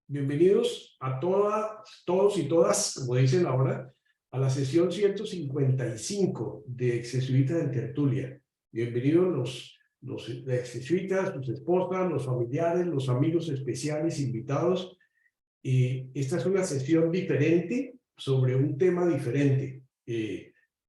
Bienvenidos a todos y todas, como dicen ahora, a la sesión 155 de Exjesuitas en Tertulia. Bienvenidos los exjesuitas, sus esposas, los familiares, los amigos especiales invitados. Esta es una sesión diferente sobre un tema diferente.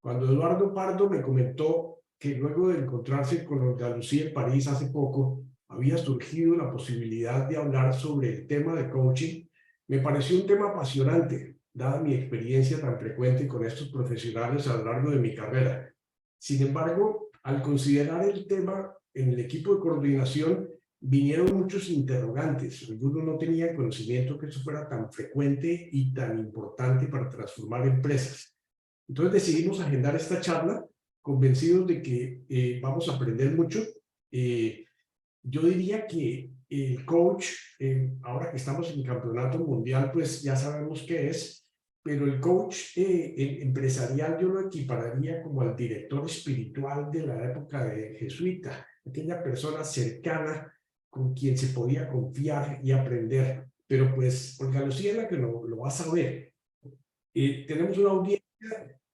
Cuando Eduardo Pardo me comentó que luego de encontrarse con Olga Lucía en París hace poco, había surgido la posibilidad de hablar sobre el tema de coaching, me pareció un tema apasionante, dada mi experiencia tan frecuente con estos profesionales a lo largo de mi carrera. Sin embargo, al considerar el tema en el equipo de coordinación, vinieron muchos interrogantes. Algunos no tenían conocimiento que eso fuera tan frecuente y tan importante para transformar empresas. Entonces decidimos agendar esta charla, convencidos de que vamos a aprender mucho. Yo diría que el coach, ahora que estamos en campeonato mundial, pues ya sabemos qué es, pero el coach empresarial yo lo equipararía como al director espiritual de la época de jesuita, aquella persona cercana con quien se podía confiar y aprender. Pero pues Olga Lucía es la que lo va a saber. Tenemos una audiencia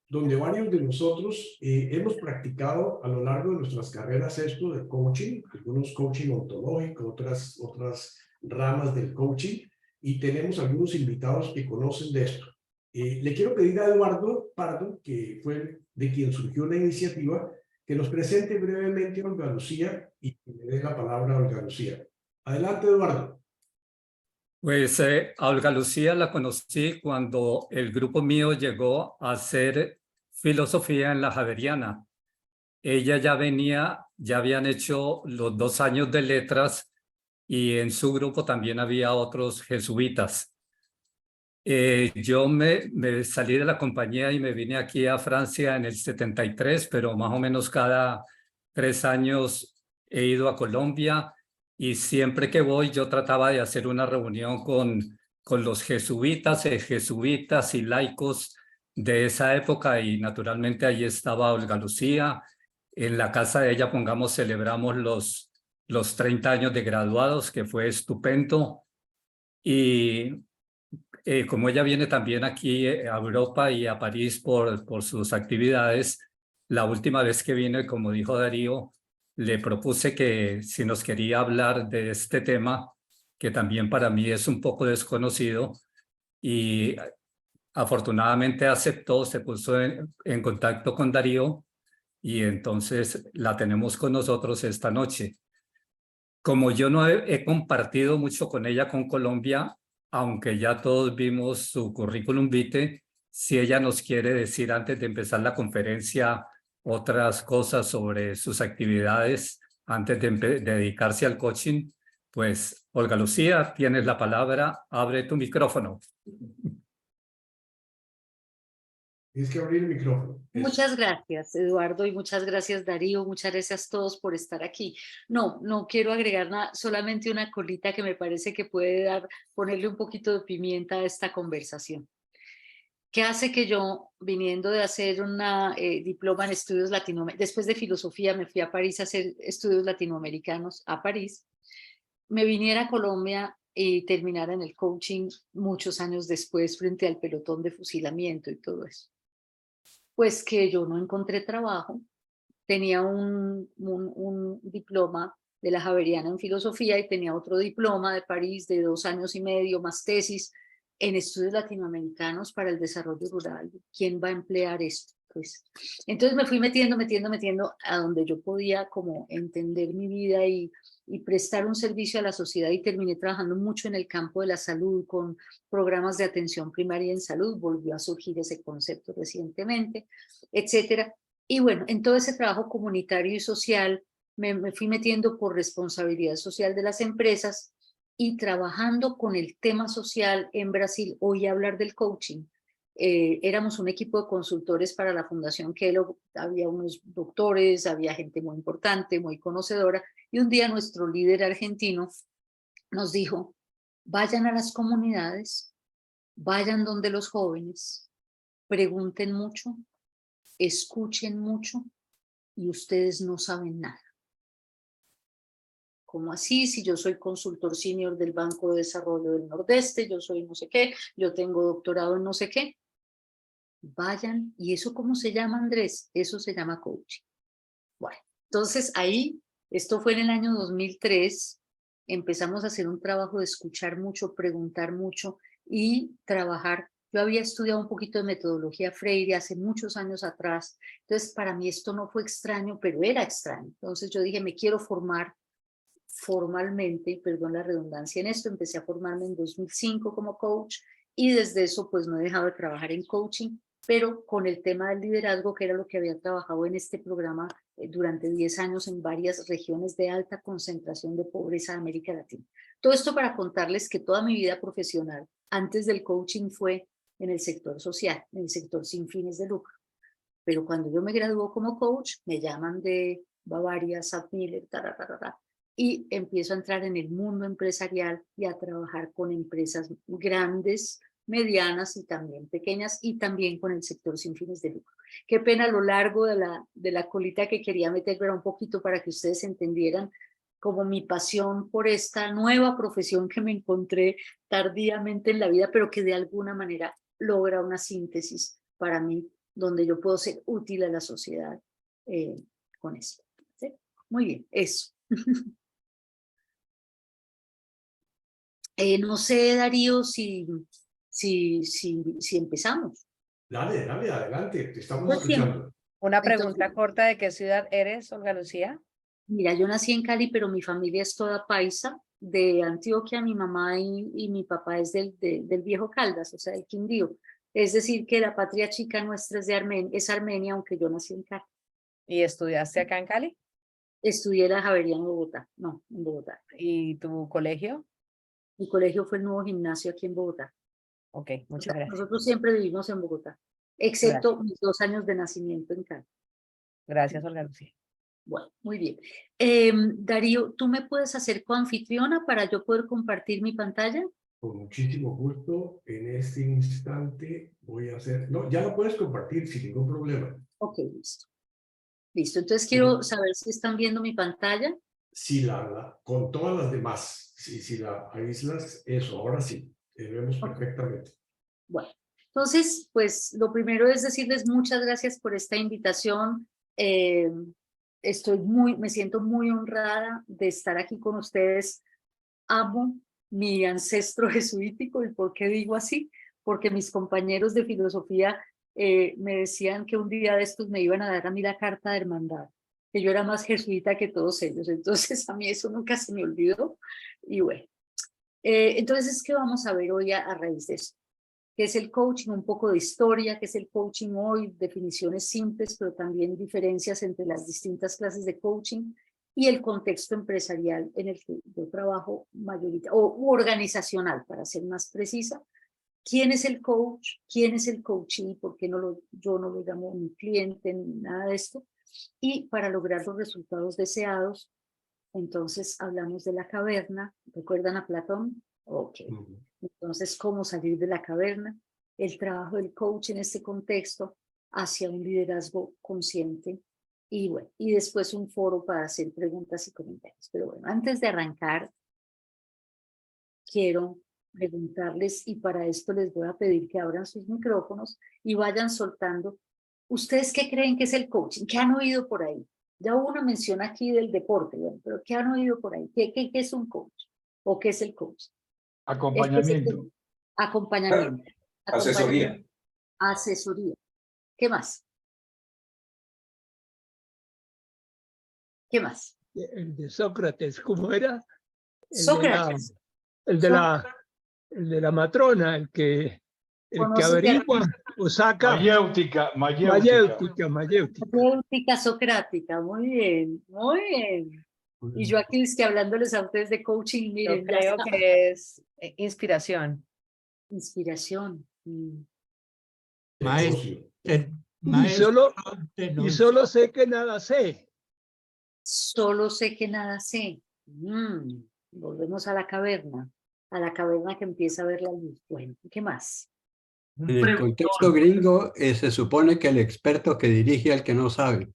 donde varios de nosotros hemos practicado a lo largo de nuestras carreras esto de coaching, algunos coaching ontológico, otras ramas del coaching, y tenemos algunos invitados que conocen de esto. Le quiero pedir a Eduardo Pardo, que fue de quien surgió la iniciativa, que nos presente brevemente a Olga Lucía y que le dé la palabra a Olga Lucía. Adelante, Eduardo. Pues a Olga Lucía la conocí cuando el grupo mío llegó a hacer filosofía en la Javeriana. Ella ya habían hecho los 2 años de letras y en su grupo también había otros jesuitas. Yo me salí de la compañía y me vine aquí a Francia en el 73, pero más o menos cada 3 años he ido a Colombia y siempre que voy yo trataba de hacer una reunión con los jesuitas y laicos de esa época y naturalmente ahí estaba Olga Lucía. En la casa de ella, celebramos los 30 años de graduados, que fue estupendo. Y como ella viene también aquí a Europa y a París por sus actividades, la última vez que vine, como dijo Darío, le propuse que si nos quería hablar de este tema, que también para mí es un poco desconocido, y afortunadamente aceptó, se puso en contacto con Darío y entonces la tenemos con nosotros esta noche. Como yo no he compartido mucho con ella con Colombia, aunque ya todos vimos su currículum vitae, si ella nos quiere decir antes de empezar la conferencia otras cosas sobre sus actividades antes de dedicarse al coaching, pues Olga Lucía, tienes la palabra, abre tu micrófono. Tienes que abrir el micrófono. Muchas gracias, Eduardo, y muchas gracias, Darío. Muchas gracias a todos por estar aquí. No quiero agregar nada, solamente una colita que me parece que puede ponerle un poquito de pimienta a esta conversación. ¿Qué hace que yo, viniendo de hacer una diploma en estudios latinoamericanos, después de filosofía me fui a París a hacer estudios latinoamericanos a París, me viniera a Colombia y terminara en el coaching muchos años después frente al pelotón de fusilamiento y todo eso? Pues que yo no encontré trabajo, tenía un diploma de la Javeriana en filosofía y tenía otro diploma de París de 2 años y medio más tesis en estudios latinoamericanos para el desarrollo rural. ¿Quién va a emplear esto? Pues, entonces me fui metiendo a donde yo podía como entender mi vida y prestar un servicio a la sociedad, y terminé trabajando mucho en el campo de la salud con programas de atención primaria en salud. Volvió a surgir ese concepto recientemente, etcétera. Y bueno, en todo ese trabajo comunitario y social me fui metiendo por responsabilidad social de las empresas y trabajando con el tema social en Brasil. Oí hablar del coaching. Éramos un equipo de consultores para la Fundación Kellogg, había unos doctores, había gente muy importante, muy conocedora, y un día nuestro líder argentino nos dijo: vayan a las comunidades, vayan donde los jóvenes, pregunten mucho, escuchen mucho, y ustedes no saben nada. ¿Cómo así? Si yo soy consultor senior del Banco de Desarrollo del Nordeste, yo soy no sé qué, yo tengo doctorado en no sé qué. Vayan, ¿y eso cómo se llama, Andrés? Eso se llama coaching. Bueno, entonces ahí, esto fue en el año 2003, empezamos a hacer un trabajo de escuchar mucho, preguntar mucho y trabajar. Yo había estudiado un poquito de metodología Freire hace muchos años atrás, entonces para mí esto no fue extraño, pero era extraño. Entonces yo dije, me quiero formar formalmente, y perdón la redundancia en esto, empecé a formarme en 2005 como coach y desde eso pues no he dejado de trabajar en coaching, pero con el tema del liderazgo, que era lo que había trabajado en este programa durante 10 años en varias regiones de alta concentración de pobreza de América Latina. Todo esto para contarles que toda mi vida profesional antes del coaching fue en el sector social, en el sector sin fines de lucro. Pero cuando yo me graduó como coach, me llaman de Bavaria, South Miller, y empiezo a entrar en el mundo empresarial y a trabajar con empresas grandes, medianas y también pequeñas, y también con el sector sin fines de lucro. Qué pena a lo largo de la colita que quería meter, pero un poquito para que ustedes entendieran como mi pasión por esta nueva profesión que me encontré tardíamente en la vida, pero que de alguna manera logra una síntesis para mí, donde yo puedo ser útil a la sociedad con eso. ¿Sí? Muy bien, eso. No sé, Darío, si empezamos. Dale, dale, adelante, te estamos Pues siempre. escuchando. Una pregunta Entonces, corta: ¿de qué ciudad eres, Olga Lucía? mira, yo nací en Cali, pero mi familia es toda paisa, de Antioquia. Mi mamá y mi papá es del viejo Caldas, o sea, del Quindío. Es decir, que la patria chica nuestra es Armenia, aunque yo nací en Cali. ¿Y estudiaste acá en Cali? Estudié la Javeriana en Bogotá, no, en Bogotá. ¿Y tu colegio? Mi colegio fue el Nuevo Gimnasio aquí en Bogotá. Ok, O muchas sea, gracias. nosotros siempre vivimos en Bogotá, excepto mis 2 años de nacimiento en Cali. Gracias, Olga Lucía. Bueno, muy bien. Darío, ¿tú me puedes hacer coanfitriona para yo poder compartir mi pantalla? Con muchísimo gusto, en este instante voy a hacer... No, ya lo puedes compartir sin ningún problema. Ok, listo. Listo, entonces quiero saber si están viendo mi pantalla. Si con todas las demás, si la aíslas, eso, ahora sí, te vemos perfectamente. Bueno, entonces, pues lo primero es decirles muchas gracias por esta invitación. Me siento muy honrada de estar aquí con ustedes. Amo mi ancestro jesuítico. ¿Y por qué digo así? Porque mis compañeros de filosofía me decían que un día de estos me iban a dar a mí la carta de hermandad, que yo era más jesuita que todos ellos. Entonces a mí eso nunca se me olvidó. Y bueno, entonces, ¿qué vamos a ver hoy a raíz de eso? ¿Qué es el coaching? Un poco de historia, ¿qué es el coaching hoy? Definiciones simples, pero también diferencias entre las distintas clases de coaching y el contexto empresarial en el que yo trabajo o organizacional, para ser más precisa. ¿Quién es el coach? ¿Quién es el coachee? ¿Por qué yo no lo llamo mi cliente ni nada de esto? Y para lograr los resultados deseados, entonces hablamos de la caverna. ¿Recuerdan a Platón? Ok. Entonces, ¿cómo salir de la caverna? El trabajo del coach en este contexto hacia un liderazgo consciente. Y bueno, y después un foro para hacer preguntas y comentarios. Pero bueno, antes de arrancar, quiero preguntarles, y para esto les voy a pedir que abran sus micrófonos y vayan soltando. ¿Ustedes qué creen que es el coaching? ¿Qué han oído por ahí? Ya hubo una mención aquí del deporte, bueno, pero ¿qué han oído por ahí? ¿Qué es un coach? ¿O qué es el coach? Acompañamiento. Acompañamiento. Asesoría. Asesoría. ¿Qué más? ¿Qué más? El de Sócrates, ¿cómo era? Sócrates. El de la matrona, el que averigua o saca. Mayéutica. Mayéutica socrática, muy bien, muy bien. Y yo aquí es que hablándoles a ustedes de coaching, miren, Yo creo que es inspiración. Inspiración. Negocio. Y solo sé que nada sé. Solo sé que nada sé. Volvemos a la caverna que empieza a ver la luz. Bueno, ¿qué más? En el contexto gringo se supone que el experto que dirige al que no sabe.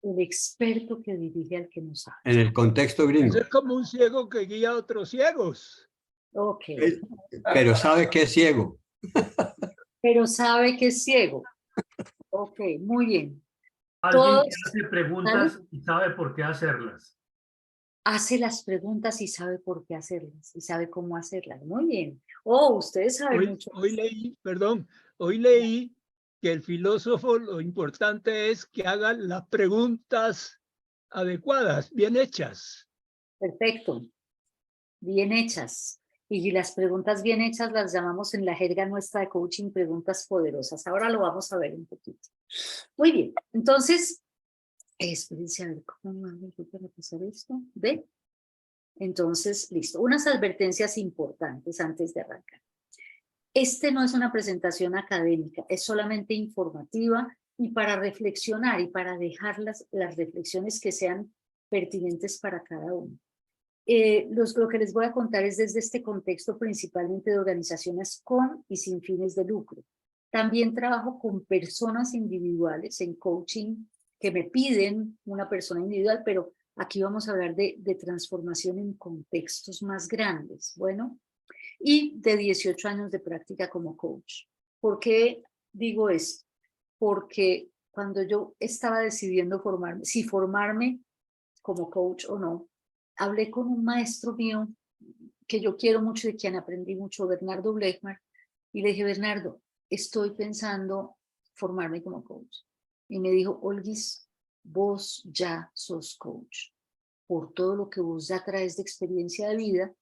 El experto que dirige al que no sabe. En el contexto gringo. Eso es como un ciego que guía a otros ciegos. Ok. Pero sabe que es ciego. Pero sabe que es ciego. Ok, muy bien. Alguien Todos que hace preguntas y sabe por qué hacerlas. hace las preguntas y sabe por qué hacerlas y sabe cómo hacerlas. Muy bien. Oh, ustedes saben mucho. Hoy leí que el filósofo lo importante es que haga las preguntas adecuadas, bien hechas. Perfecto. Bien hechas. Y las preguntas bien hechas las llamamos en la jerga nuestra de coaching preguntas poderosas. Ahora lo vamos a ver un poquito. Muy bien. Entonces, espérense a ver cómo hago yo para pasar esto. ¿Ve? Entonces, listo. Unas advertencias importantes antes de arrancar. Este no es una presentación académica, es solamente informativa y para reflexionar y para dejar las reflexiones que sean pertinentes para cada uno. Lo que les voy a contar es desde este contexto principalmente de organizaciones con y sin fines de lucro. También trabajo con personas individuales en coaching que me piden una persona individual, pero aquí vamos a hablar de transformación en contextos más grandes. Bueno, y de 18 años de práctica como coach. ¿Por qué digo esto? Porque cuando yo estaba decidiendo formarme, si formarme como coach o no, hablé con un maestro mío que yo quiero mucho y de quien aprendí mucho, Bernardo Blechmar, y le dije, Bernardo, estoy pensando formarme como coach. Y me dijo, Olguis, vos ya sos coach. Por todo lo que vos ya traes de experiencia de vida,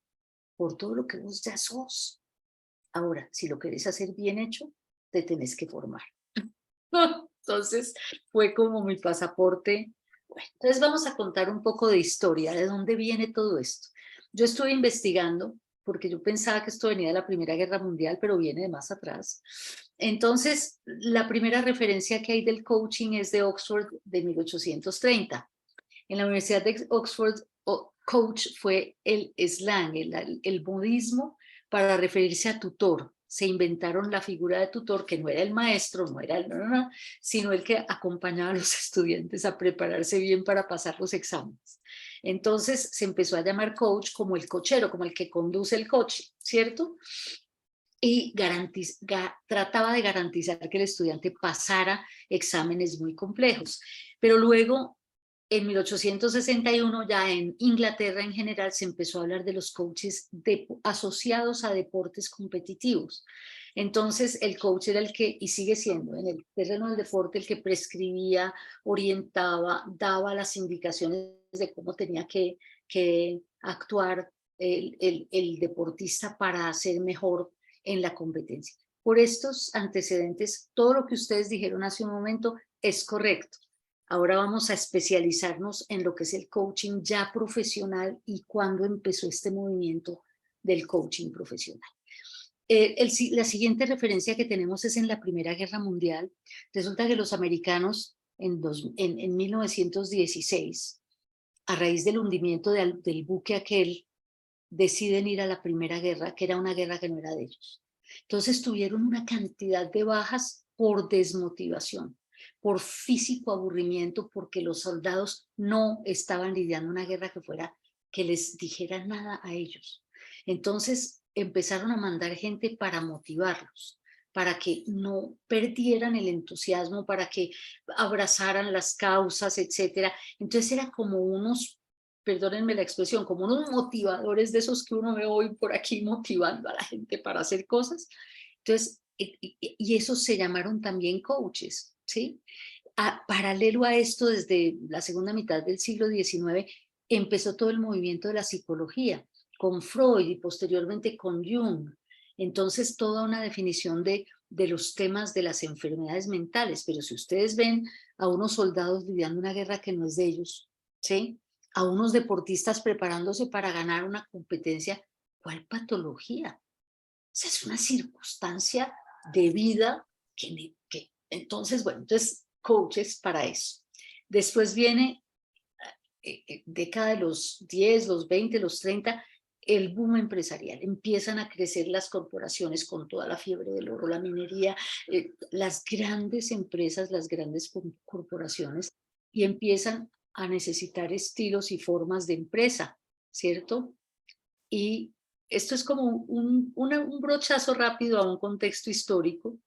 por todo lo que vos ya sos. Ahora, si lo querés hacer bien hecho, te tenés que formar. Entonces, fue como mi pasaporte. Bueno, entonces vamos a contar un poco de historia, de dónde viene todo esto. Yo estuve investigando, porque yo pensaba que esto venía de la Primera Guerra Mundial, pero viene de más atrás. Entonces, la primera referencia que hay del coaching es de Oxford de 1830. En la Universidad de Oxford, coach fue el slang, el modismo para referirse a tutor. Se inventaron la figura de tutor, que no era el maestro, no era sino el que acompañaba a los estudiantes a prepararse bien para pasar los exámenes. Entonces se empezó a llamar coach como el cochero, como el que conduce el coche, ¿cierto? Y trataba de garantizar que el estudiante pasara exámenes muy complejos. Pero luego, en 1861, ya en Inglaterra en general, se empezó a hablar de los coaches asociados a deportes competitivos. Entonces, el coach era el que, y sigue siendo, en el terreno del deporte, el que prescribía, orientaba, daba las indicaciones de cómo tenía que actuar el deportista para hacer mejor en la competencia. Por estos antecedentes, todo lo que ustedes dijeron hace un momento es correcto. Ahora vamos a especializarnos en lo que es el coaching ya profesional y cuándo empezó este movimiento del coaching profesional. La siguiente referencia que tenemos es en la Primera Guerra Mundial. Resulta que los americanos en 1916, a raíz del hundimiento del buque aquel, deciden ir a la Primera Guerra, que era una guerra que no era de ellos. Entonces tuvieron una cantidad de bajas por desmotivación, por físico aburrimiento, porque los soldados no estaban lidiando una guerra que les dijera nada a ellos. Entonces empezaron a mandar gente para motivarlos, para que no perdieran el entusiasmo, para que abrazaran las causas, etc. Entonces era como unos, perdónenme la expresión, como unos motivadores de esos que uno ve hoy por aquí motivando a la gente para hacer cosas. Entonces, y esos se llamaron también coaches, ¿sí? Paralelo a esto, desde la segunda mitad del siglo XIX, empezó todo el movimiento de la psicología, con Freud y posteriormente con Jung. Entonces, toda una definición de los temas de las enfermedades mentales. Pero si ustedes ven a unos soldados lidiando una guerra que no es de ellos, ¿sí? A unos deportistas preparándose para ganar una competencia, ¿cuál patología? O sea, es una circunstancia de vida que entonces, bueno, entonces coaches para eso. Después viene década de los 10, los 20, los 30, el boom empresarial. Empiezan a crecer las corporaciones con toda la fiebre del oro, la minería, las grandes empresas, las grandes corporaciones y empiezan a necesitar estilos y formas de empresa, ¿cierto? Y esto es como un brochazo rápido a un contexto histórico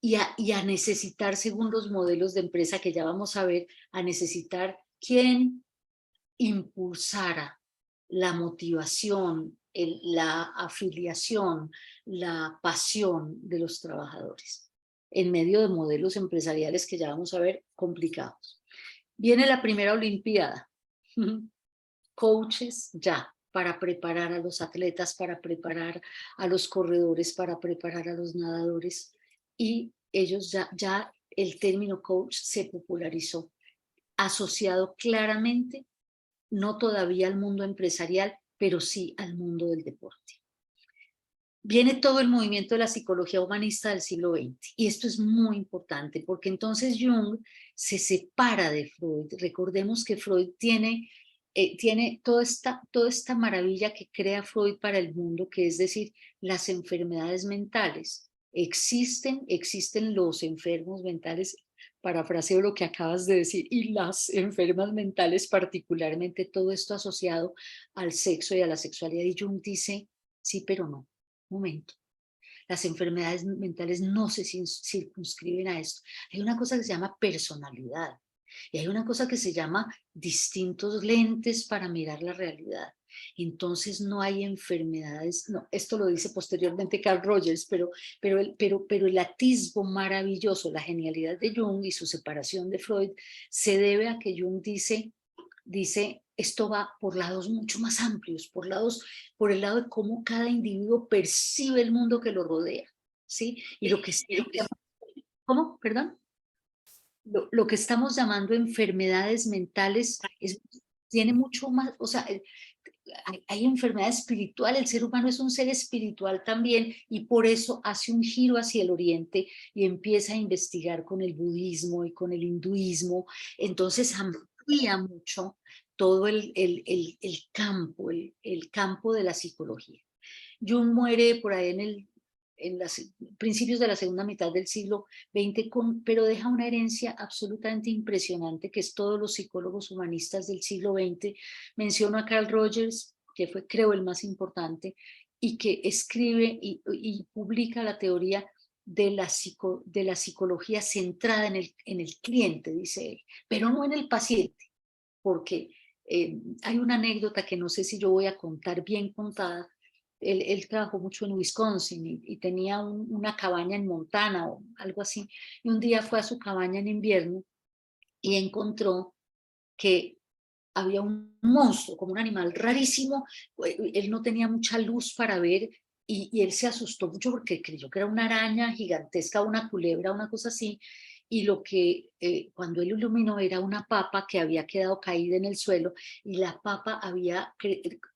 y a necesitar, según los modelos de empresa que ya vamos a ver, a necesitar quién impulsara la motivación, la afiliación, la pasión de los trabajadores en medio de modelos empresariales que ya vamos a ver complicados. Viene la primera Olimpiada. Coaches ya, para preparar a los atletas, para preparar a los corredores, para preparar a los nadadores. Y ellos ya el término coach se popularizó, asociado claramente, no todavía al mundo empresarial, pero sí al mundo del deporte. Viene todo el movimiento de la psicología humanista del siglo XX, y esto es muy importante, porque entonces Jung se separa de Freud. Recordemos que Freud tiene toda esta maravilla que crea Freud para el mundo, que es decir, las enfermedades mentales. Existen los enfermos mentales, parafraseo lo que acabas de decir, y las enfermas mentales particularmente, todo esto asociado al sexo y a la sexualidad. Y Jung dice, sí, pero no. Momento. Las enfermedades mentales no se circunscriben a esto. Hay una cosa que se llama personalidad y hay una cosa que se llama distintos lentes para mirar la realidad. Entonces no hay enfermedades, no, esto lo dice posteriormente Carl Rogers, pero el atisbo maravilloso, la genialidad de Jung y su separación de Freud se debe a que Jung dice esto va por lados mucho más amplios, por el lado de cómo cada individuo percibe el mundo que lo rodea, ¿sí? Y lo que ¿cómo? ¿Perdón? Lo que estamos llamando enfermedades mentales tiene mucho más, o sea, hay enfermedad espiritual, el ser humano es un ser espiritual también, y por eso hace un giro hacia el oriente y empieza a investigar con el budismo y con el hinduismo. Entonces amplía mucho todo el campo de la psicología. Jung muere por ahí en los principios de la segunda mitad del siglo XX, pero deja una herencia absolutamente impresionante, que es todos los psicólogos humanistas del siglo XX. Menciono a Carl Rogers, que fue, creo, el más importante, y que escribe y publica la teoría de la psicología centrada en el cliente, dice él, pero no en el paciente, porque hay una anécdota que no sé si yo voy a contar bien contada. Él trabajó mucho en Wisconsin y tenía una cabaña en Montana o algo así, y un día fue a su cabaña en invierno y encontró que había un monstruo, como un animal rarísimo. Él no tenía mucha luz para ver y él se asustó mucho porque creyó que era una araña gigantesca, una culebra, una cosa así, y lo que cuando él iluminó era una papa que había quedado caída en el suelo, y la papa había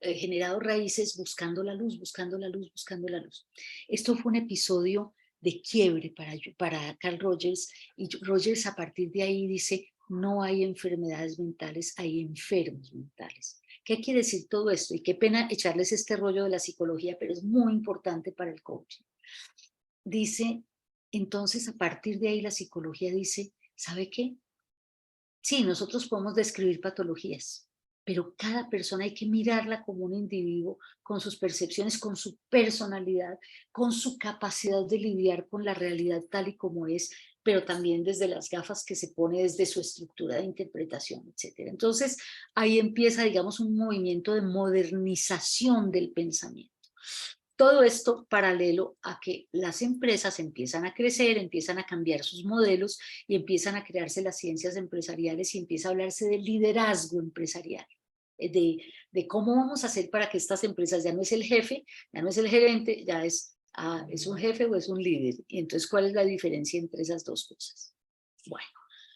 generado raíces buscando la luz, buscando la luz, buscando la luz. Esto fue un episodio de quiebre para Carl Rogers, y Rogers a partir de ahí dice, no hay enfermedades mentales, hay enfermos mentales. ¿Qué quiere decir todo esto? Y qué pena echarles este rollo de la psicología, pero es muy importante para el coaching. Dice, entonces a partir de ahí la psicología dice, ¿sabe qué? Sí, nosotros podemos describir patologías, pero cada persona hay que mirarla como un individuo, con sus percepciones, con su personalidad, con su capacidad de lidiar con la realidad tal y como es, pero también desde las gafas que se pone, desde su estructura de interpretación, etc. Entonces, ahí empieza, digamos, un movimiento de modernización del pensamiento. Todo esto paralelo a que las empresas empiezan a crecer, empiezan a cambiar sus modelos y empiezan a crearse las ciencias empresariales y empieza a hablarse de liderazgo empresarial, de cómo vamos a hacer para que estas empresas, ya no es el jefe, ya no es el gerente, ya es un jefe o es un líder. Y entonces, ¿cuál es la diferencia entre esas dos cosas? Bueno,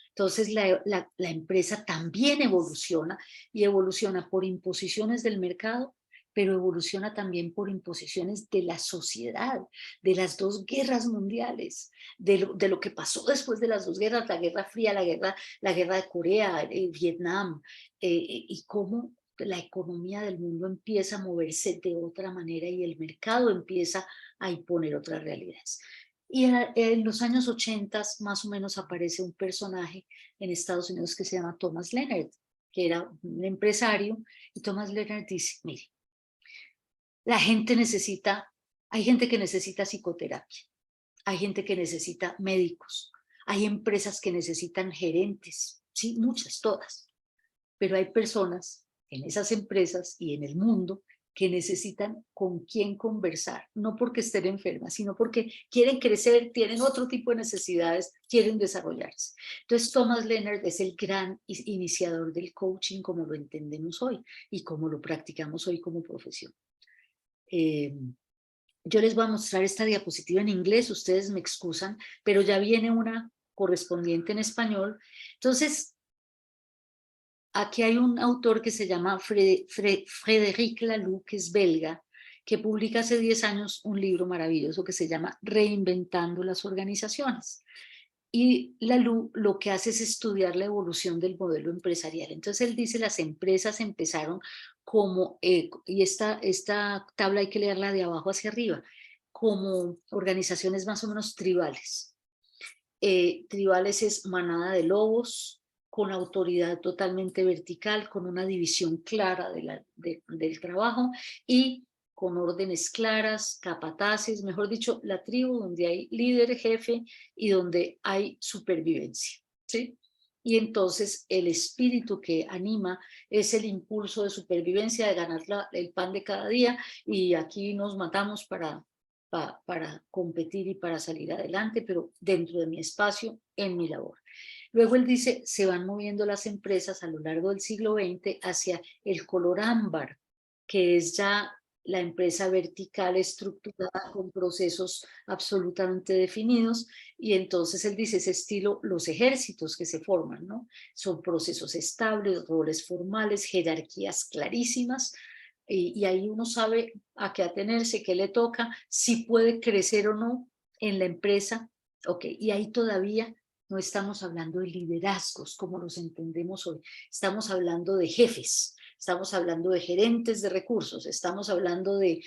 entonces la empresa también evoluciona, y evoluciona por imposiciones del mercado, pero evoluciona también por imposiciones de la sociedad, de las dos guerras mundiales, de lo que pasó después de las dos guerras, la Guerra Fría, la guerra de Corea, Vietnam, y cómo la economía del mundo empieza a moverse de otra manera y el mercado empieza a imponer otras realidades. Y en los años 80 más o menos aparece un personaje en Estados Unidos que se llama Thomas Leonard, que era un empresario, y Thomas Leonard dice, mire, hay gente que necesita psicoterapia, hay gente que necesita médicos, hay empresas que necesitan gerentes, sí, muchas, todas, pero hay personas en esas empresas y en el mundo que necesitan con quién conversar, no porque estén enfermas, sino porque quieren crecer, tienen otro tipo de necesidades, quieren desarrollarse. Entonces, Thomas Leonard es el gran iniciador del coaching como lo entendemos hoy y como lo practicamos hoy como profesión. Yo les voy a mostrar esta diapositiva en inglés, ustedes me excusan, pero ya viene una correspondiente en español. Entonces, aquí hay un autor que se llama Frédéric Laloux, que es belga, que publica hace 10 años un libro maravilloso que se llama Reinventando las organizaciones. Y Laloux lo que hace es estudiar la evolución del modelo empresarial. Entonces él dice las empresas empezaron como, y esta tabla hay que leerla de abajo hacia arriba, como organizaciones más o menos tribales. Tribales es manada de lobos, con autoridad totalmente vertical, con una división clara del trabajo y con órdenes claras, capataces, mejor dicho, la tribu donde hay líder, jefe y donde hay supervivencia, ¿sí? Y entonces el espíritu que anima es el impulso de supervivencia, de ganar el pan de cada día, y aquí nos matamos para competir y para salir adelante, pero dentro de mi espacio, en mi labor. Luego él dice, se van moviendo las empresas a lo largo del siglo XX hacia el color ámbar, que es ya la empresa vertical estructurada con procesos absolutamente definidos, y entonces él dice, ese estilo, los ejércitos que se forman, ¿no? Son procesos estables, roles formales, jerarquías clarísimas, y ahí uno sabe a qué atenerse, qué le toca, si puede crecer o no en la empresa. Ok, y ahí todavía no estamos hablando de liderazgos como los entendemos hoy, estamos hablando de jefes, estamos hablando de gerentes de recursos, estamos hablando de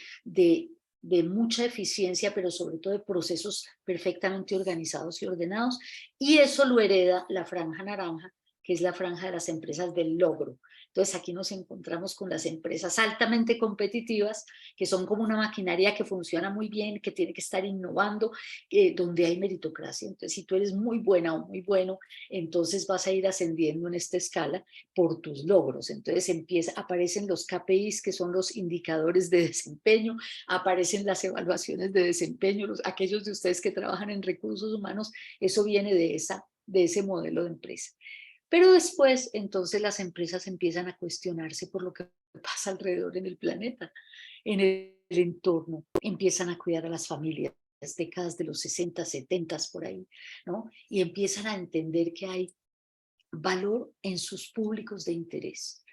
mucha eficiencia, pero sobre todo de procesos perfectamente organizados y ordenados, y eso lo hereda la franja naranja, que es la franja de las empresas del logro. Entonces aquí nos encontramos con las empresas altamente competitivas, que son como una maquinaria que funciona muy bien, que tiene que estar innovando, donde hay meritocracia. Entonces, si tú eres muy buena o muy bueno, entonces vas a ir ascendiendo en esta escala por tus logros. Entonces aparecen los KPIs, que son los indicadores de desempeño, aparecen las evaluaciones de desempeño, aquellos de ustedes que trabajan en recursos humanos, eso viene de ese modelo de empresa. Pero después, entonces, las empresas empiezan a cuestionarse por lo que pasa alrededor en el planeta, en el entorno, empiezan a cuidar a las familias, las décadas de los 60, 70 por ahí, ¿no? Y empiezan a entender que hay valor en sus públicos de interés.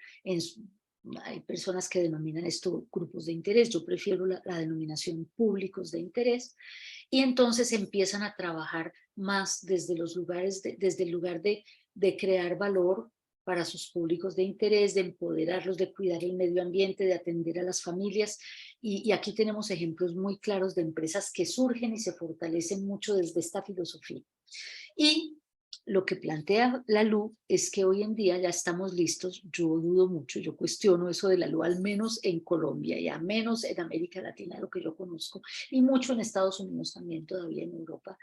Hay personas que denominan esto grupos de interés, yo prefiero la denominación públicos de interés, y entonces empiezan a trabajar más desde los lugares, desde el lugar de crear valor para sus públicos de interés, de empoderarlos, de cuidar el medio ambiente, de atender a las familias. Y aquí tenemos ejemplos muy claros de empresas que surgen y se fortalecen mucho desde esta filosofía. Y lo que plantea Laloux es que hoy en día ya estamos listos. Yo dudo mucho, yo cuestiono eso de Laloux, al menos en Colombia y al menos en América Latina, lo que yo conozco, y mucho en Estados Unidos también, todavía en Europa,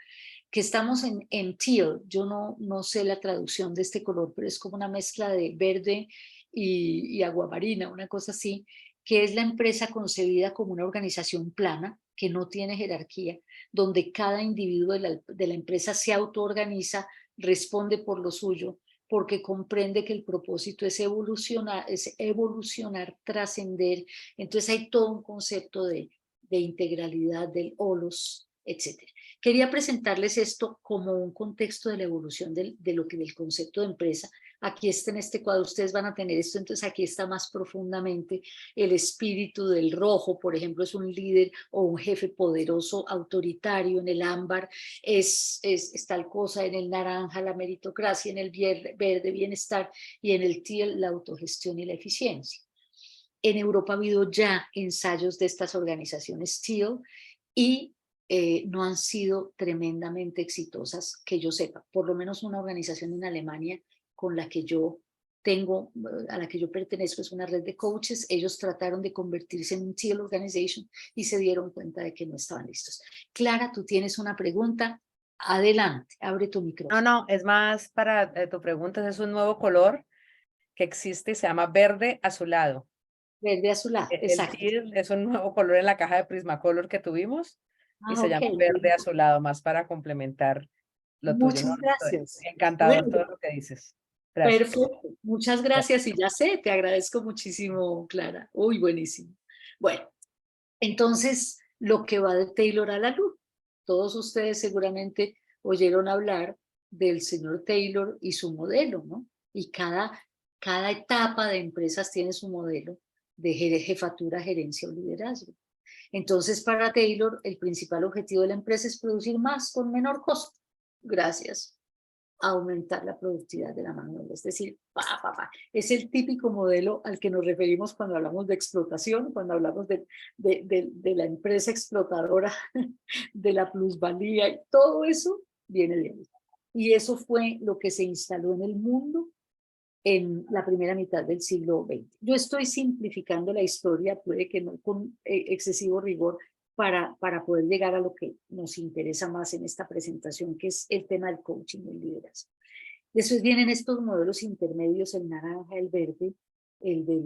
que estamos en teal. Yo no sé la traducción de este color, pero es como una mezcla de verde y aguamarina, una cosa así, que es la empresa concebida como una organización plana, que no tiene jerarquía, donde cada individuo de la empresa se autoorganiza, responde por lo suyo, porque comprende que el propósito es evolucionar, trascender. Entonces hay todo un concepto de integralidad, del holos, etc. Quería presentarles esto como un contexto de la evolución del concepto de empresa. Aquí está en este cuadro, ustedes van a tener esto, entonces aquí está más profundamente el espíritu del rojo, por ejemplo, es un líder o un jefe poderoso, autoritario. En el ámbar es tal cosa, en el naranja la meritocracia, en el verde bienestar, y en el teal la autogestión y la eficiencia. En Europa ha habido ya ensayos de estas organizaciones teal, y no han sido tremendamente exitosas, que yo sepa. Por lo menos una organización en Alemania con la que yo tengo, a la que yo pertenezco, es una red de coaches. Ellos trataron de convertirse en un teal organization y se dieron cuenta de que no estaban listos. Clara, tú tienes una pregunta. Adelante, abre tu micrófono. No, es más para tu pregunta, es un nuevo color que existe, se llama verde azulado. Verde azulado, El exacto. teal es un nuevo color en la caja de Prismacolor que tuvimos y se llama Ok. verde azulado, más para complementar lo tuyo. Muchas gracias. Encantado de Bueno, todo lo que dices. Gracias. perfecto, muchas gracias y ya sé, te agradezco muchísimo, Clara. Uy, buenísimo. Bueno, entonces lo que va de Taylor a la luz. Todos ustedes seguramente oyeron hablar del señor Taylor y su modelo, ¿no? Y cada etapa de empresas tiene su modelo de jefatura, gerencia o liderazgo. Entonces, para Taylor, el principal objetivo de la empresa es producir más con menor costo. Gracias. Aumentar la productividad de la mano de obra, es decir, es el típico modelo al que nos referimos cuando hablamos de explotación, cuando hablamos de la empresa explotadora, de la plusvalía, y todo eso viene de ahí. Y eso fue lo que se instaló en el mundo en la primera mitad del siglo XX. Yo estoy simplificando la historia, puede que no con excesivo rigor, para poder llegar a lo que nos interesa más en esta presentación, que es el tema del coaching y el liderazgo. Después vienen estos modelos intermedios, el naranja, el verde, el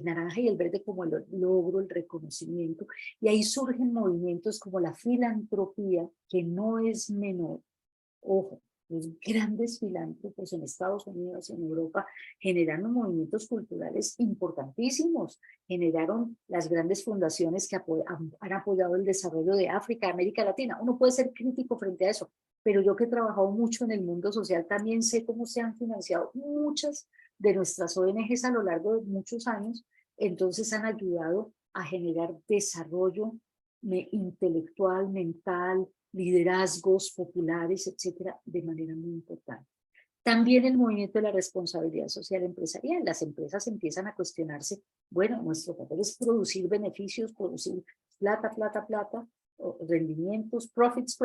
naranja y el verde como el logro, el reconocimiento, y ahí surgen movimientos como la filantropía, que no es menor. Ojo, los grandes filántropos en Estados Unidos, en Europa, generaron movimientos culturales importantísimos, generaron las grandes fundaciones que han apoyado el desarrollo de África, América Latina. Uno puede ser crítico frente a eso, pero yo que he trabajado mucho en el mundo social, también sé cómo se han financiado muchas de nuestras ONGs a lo largo de muchos años, entonces han ayudado a generar desarrollo intelectual, mental, liderazgos populares, etcétera, de manera muy importante. También el movimiento de la responsabilidad social empresarial. Las empresas empiezan a cuestionarse, bueno, nuestro papel es producir beneficios, producir plata, rendimientos, profits,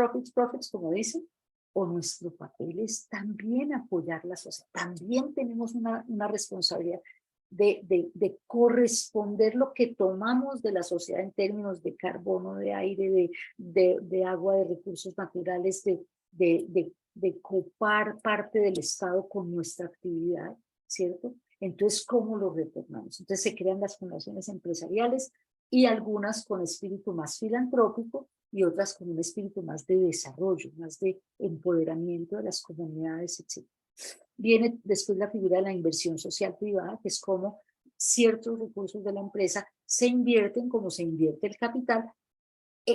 como dicen, o nuestro papel es también apoyar la sociedad. También tenemos una responsabilidad de corresponder lo que tomamos de la sociedad en términos de carbono, de aire, de agua, de recursos naturales, de copar parte del Estado con nuestra actividad, ¿cierto? Entonces, ¿cómo lo retornamos? Entonces se crean las fundaciones empresariales y algunas con espíritu más filantrópico y otras con un espíritu más de desarrollo, más de empoderamiento de las comunidades, etc. Viene después la figura de la inversión social privada, que es como ciertos recursos de la empresa se invierten como se invierte el capital,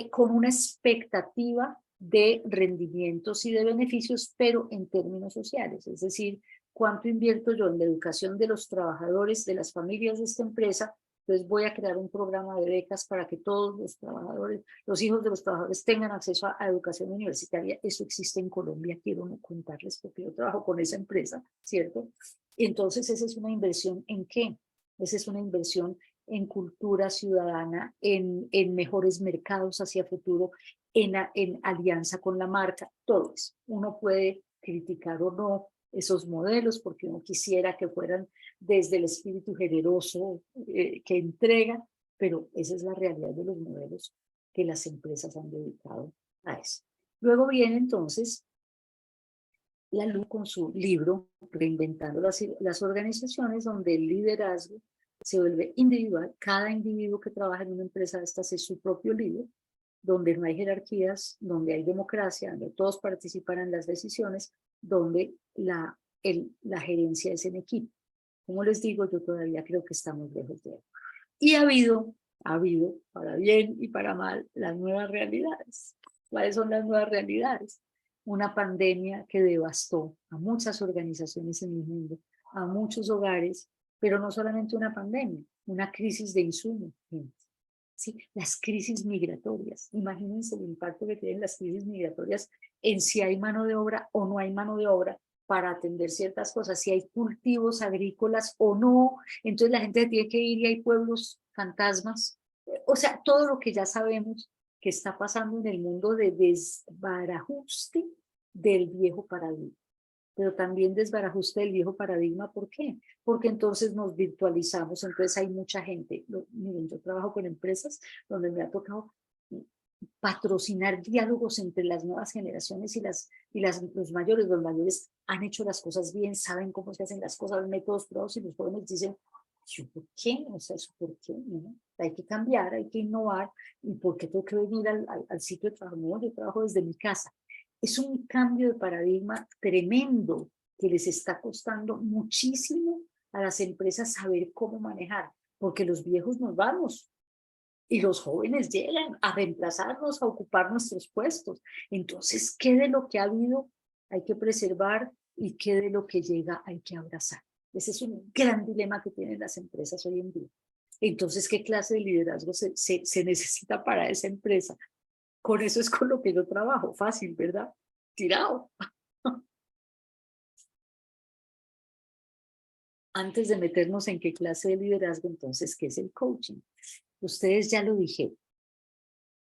con una expectativa de rendimientos y de beneficios, pero en términos sociales. Es decir, ¿cuánto invierto yo en la educación de los trabajadores, de las familias de esta empresa? Entonces voy a crear un programa de becas para que todos los trabajadores, los hijos de los trabajadores tengan acceso a educación universitaria. Eso existe en Colombia, quiero no contarles porque yo trabajo con esa empresa, ¿cierto? Entonces esa es una inversión ¿en qué? Esa es una inversión en cultura ciudadana, en mejores mercados hacia futuro, en alianza con la marca, todo eso. Uno puede criticar o no esos modelos porque uno quisiera que fueran desde el espíritu generoso que entrega, pero esa es la realidad de los modelos que las empresas han dedicado a eso. Luego viene entonces la Luz con su libro Reinventando las organizaciones, donde el liderazgo se vuelve individual. Cada individuo que trabaja en una empresa de estas es su propio líder, donde no hay jerarquías, donde hay democracia, donde todos participan en las decisiones, donde la gerencia es en equipo. Como les digo, yo todavía creo que estamos lejos de eso. Y ha habido, para bien y para mal, las nuevas realidades. ¿Cuáles son las nuevas realidades? Una pandemia que devastó a muchas organizaciones en el mundo, a muchos hogares, pero no solamente una pandemia, una crisis de insumos, gente. ¿Sí? Las crisis migratorias. Imagínense el impacto que tienen las crisis migratorias en si hay mano de obra o no hay mano de obra para atender ciertas cosas, si hay cultivos agrícolas o no. Entonces la gente tiene que ir y hay pueblos fantasmas. O sea, todo lo que ya sabemos que está pasando en el mundo de desbarajuste del viejo paradigma. Pero también desbarajuste del viejo paradigma, ¿por qué? Porque entonces nos virtualizamos, entonces hay mucha gente. Miren, yo trabajo con empresas donde me ha tocado patrocinar diálogos entre las nuevas generaciones y los mayores. Los mayores han hecho las cosas bien, saben cómo se hacen las cosas, métodos probados, y los jóvenes dicen, ¿por qué? O sea, ¿por qué? ¿No? Hay que cambiar, hay que innovar. ¿Y por qué tengo que venir al sitio de trabajo? No, yo trabajo desde mi casa. Es un cambio de paradigma tremendo que les está costando muchísimo a las empresas saber cómo manejar, porque los viejos nos vamos y los jóvenes llegan a reemplazarnos, a ocupar nuestros puestos. Entonces, ¿qué de lo que ha habido hay que preservar y qué de lo que llega hay que abrazar? Ese es un gran dilema que tienen las empresas hoy en día. Entonces, ¿qué clase de liderazgo se necesita para esa empresa? Con eso es con lo que yo trabajo. Fácil, ¿verdad? Tirado. Antes de meternos en qué clase de liderazgo, entonces, ¿qué es el coaching? Ustedes ya lo dijeron.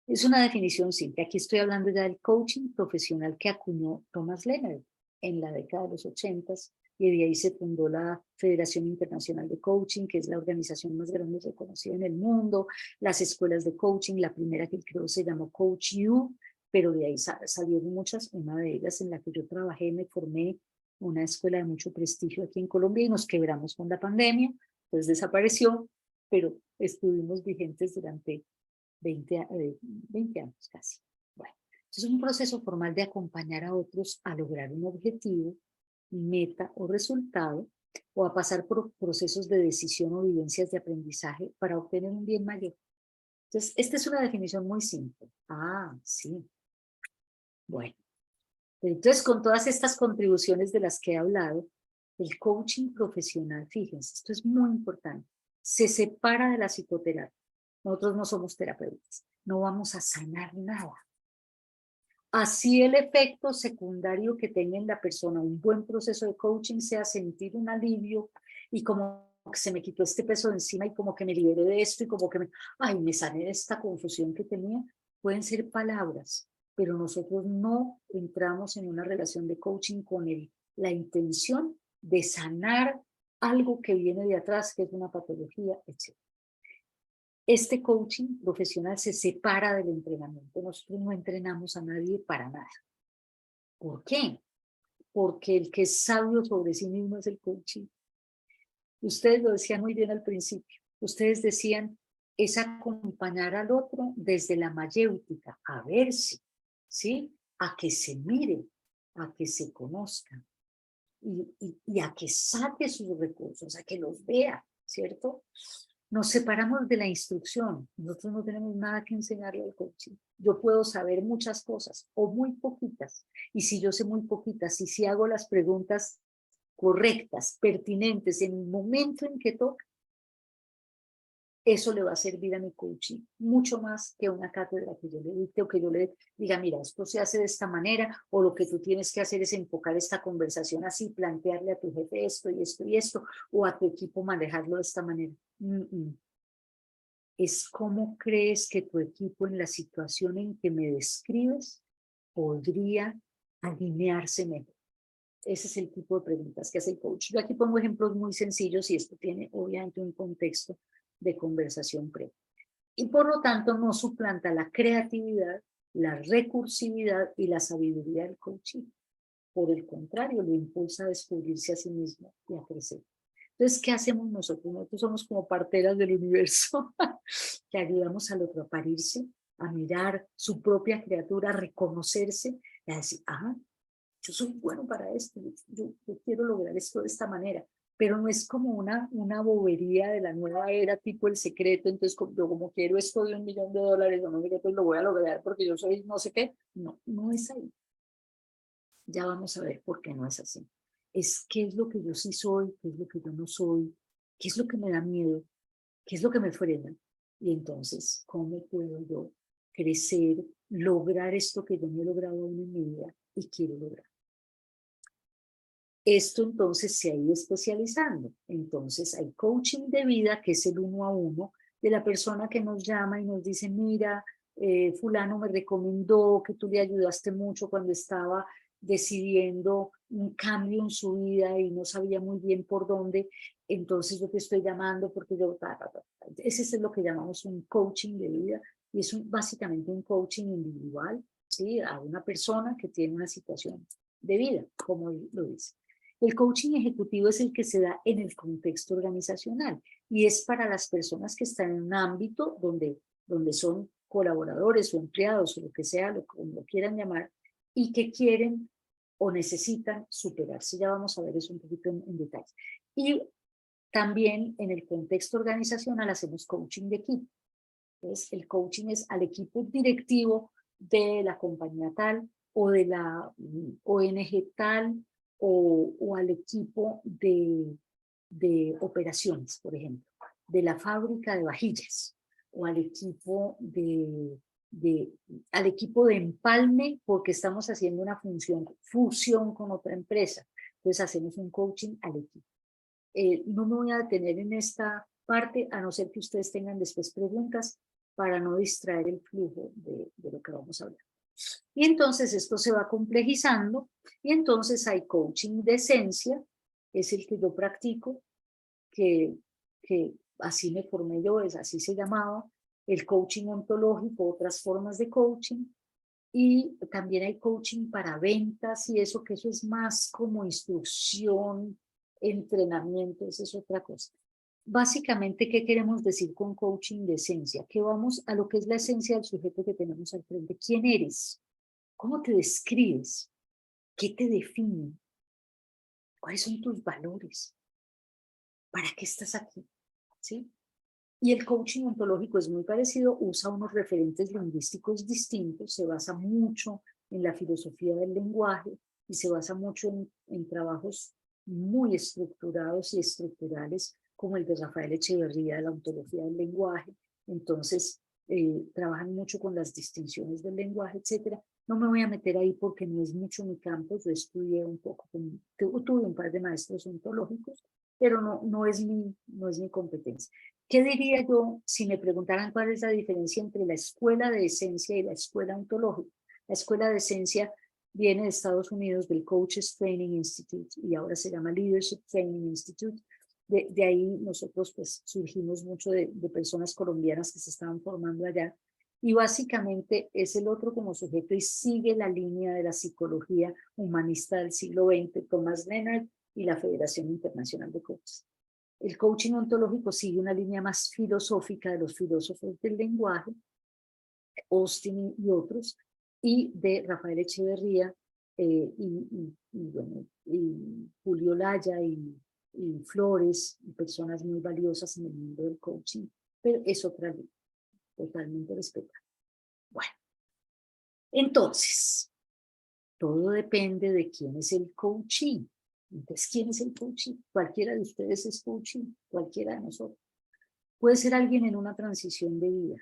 Es una definición simple. Aquí estoy hablando ya del coaching profesional que acuñó Thomas Leonard en la década de los 80, y de ahí se fundó la Federación Internacional de Coaching, que es la organización más grande reconocida en el mundo, las escuelas de coaching. La primera que creo se llamó Coach U, pero de ahí salieron muchas. Una de ellas en la que yo trabajé, me formé, una escuela de mucho prestigio aquí en Colombia, y nos quebramos con la pandemia, entonces desapareció, pero estuvimos vigentes durante 20 años casi. Bueno, es un proceso formal de acompañar a otros a lograr un objetivo, meta o resultado, o a pasar por procesos de decisión o vivencias de aprendizaje para obtener un bien mayor. Entonces, esta es una definición muy simple. Ah, sí. Bueno, entonces con todas estas contribuciones de las que he hablado, el coaching profesional, fíjense, esto es muy importante, se separa de la psicoterapia. Nosotros no somos terapeutas, no vamos a sanar nada. Así el efecto secundario que tenga en la persona un buen proceso de coaching sea sentir un alivio y como que se me quitó este peso de encima y como que me liberé de esto y como que me sané de esta confusión que tenía, pueden ser palabras, pero nosotros no entramos en una relación de coaching con la intención de sanar algo que viene de atrás, que es una patología, etc. Este coaching profesional se separa del entrenamiento. Nosotros no entrenamos a nadie para nada. ¿Por qué? Porque el que es sabio sobre sí mismo es el coaching. Ustedes lo decían muy bien al principio. Ustedes decían, es acompañar al otro desde la mayéutica, a verse, ¿sí? A que se mire, a que se conozca y a que saque sus recursos, a que los vea, ¿cierto? Nos separamos de la instrucción. Nosotros no tenemos nada que enseñarle al coaching. Yo puedo saber muchas cosas o muy poquitas. Y si yo sé muy poquitas y si hago las preguntas correctas, pertinentes en el momento en que toca, eso le va a servir a mi coaching mucho más que una cátedra que yo le dicte o que yo le diga, mira, esto se hace de esta manera, o lo que tú tienes que hacer es enfocar esta conversación así, plantearle a tu jefe esto y esto y esto, o a tu equipo manejarlo de esta manera. Es cómo crees que tu equipo en la situación en que me describes podría alinearse mejor. Ese es el tipo de preguntas que hace el coach. Yo aquí pongo ejemplos muy sencillos y esto tiene obviamente un contexto de conversación previa. Y por lo tanto no suplanta la creatividad, la recursividad y la sabiduría del coaching. Por el contrario, lo impulsa a descubrirse a sí mismo y a crecer. Entonces, ¿qué hacemos nosotros? Nosotros somos como parteras del universo que ayudamos al otro a parirse, a mirar su propia criatura, a reconocerse y a decir, yo soy bueno para esto, yo quiero lograr esto de esta manera, pero no es como una bobería de la nueva era tipo El Secreto, entonces yo como quiero esto de $1.000.000 o no sé qué, pues lo voy a lograr porque yo soy no sé qué. No, no es ahí. Ya vamos a ver por qué no es así. Es qué es lo que yo sí soy, qué es lo que yo no soy, qué es lo que me da miedo, qué es lo que me frena. Y entonces, ¿cómo puedo yo crecer, lograr esto que yo no he logrado aún en mi vida y quiero lograr? Esto entonces se ha ido especializando. Entonces hay coaching de vida, que es el 1 a 1 de la persona que nos llama y nos dice, mira, fulano me recomendó, que tú le ayudaste mucho cuando estaba decidiendo un cambio en su vida y no sabía muy bien por dónde, entonces yo te estoy llamando porque yo... Ese es lo que llamamos un coaching de vida y es básicamente un coaching individual, ¿sí? A una persona que tiene una situación de vida, como lo dice. El coaching ejecutivo es el que se da en el contexto organizacional y es para las personas que están en un ámbito donde son colaboradores o empleados o lo que sea, como lo quieran llamar, y que quieren o necesitan superarse. Ya vamos a ver eso un poquito en detalle. Y también en el contexto organizacional hacemos coaching de equipo. Entonces, el coaching es al equipo directivo de la compañía tal o de la ONG tal o al equipo de operaciones, por ejemplo, de la fábrica de vajillas o al equipo al equipo de empalme porque estamos haciendo una fusión con otra empresa. Entonces hacemos un coaching al equipo. No me voy a detener en esta parte, a no ser que ustedes tengan después preguntas para no distraer el flujo de lo que vamos a hablar. Y entonces esto se va complejizando y entonces hay coaching de esencia, es el que yo practico, que así me formé yo, así se llamaba, el coaching ontológico, otras formas de coaching, y también hay coaching para ventas y eso, que eso es más como instrucción, entrenamiento, eso es otra cosa. Básicamente, ¿qué queremos decir con coaching de esencia? Que vamos a lo que es la esencia del sujeto que tenemos al frente. ¿Quién eres? ¿Cómo te describes? ¿Qué te define? ¿Cuáles son tus valores? ¿Para qué estás aquí? ¿Sí? Y el coaching ontológico es muy parecido, usa unos referentes lingüísticos distintos, se basa mucho en la filosofía del lenguaje y se basa mucho en trabajos muy estructurados y estructurales como el de Rafael Echeverría de la ontología del lenguaje. Entonces, trabajan mucho con las distinciones del lenguaje, etc. No me voy a meter ahí porque no es mucho mi campo, yo estudié un poco, tuve un par de maestros ontológicos, pero no es mi competencia. ¿Qué diría yo si me preguntaran cuál es la diferencia entre la escuela de esencia y la escuela ontológica? La escuela de esencia viene de Estados Unidos, del Coaches Training Institute, y ahora se llama Leadership Training Institute. De ahí nosotros pues surgimos mucho de personas colombianas que se estaban formando allá. Y básicamente es el otro como sujeto y sigue la línea de la psicología humanista del siglo XX, Thomas Leonard y la Federación Internacional de Coaches. El coaching ontológico sigue una línea más filosófica de los filósofos del lenguaje, Austin y otros, y de Rafael Echeverría y Julio Laya y Flores, y personas muy valiosas en el mundo del coaching, pero es otra línea, totalmente respetable. Bueno, entonces, todo depende de quién es el coachee. Entonces, ¿quién es el coachee? Cualquiera de ustedes es coachee, cualquiera de nosotros. Puede ser alguien en una transición de vida,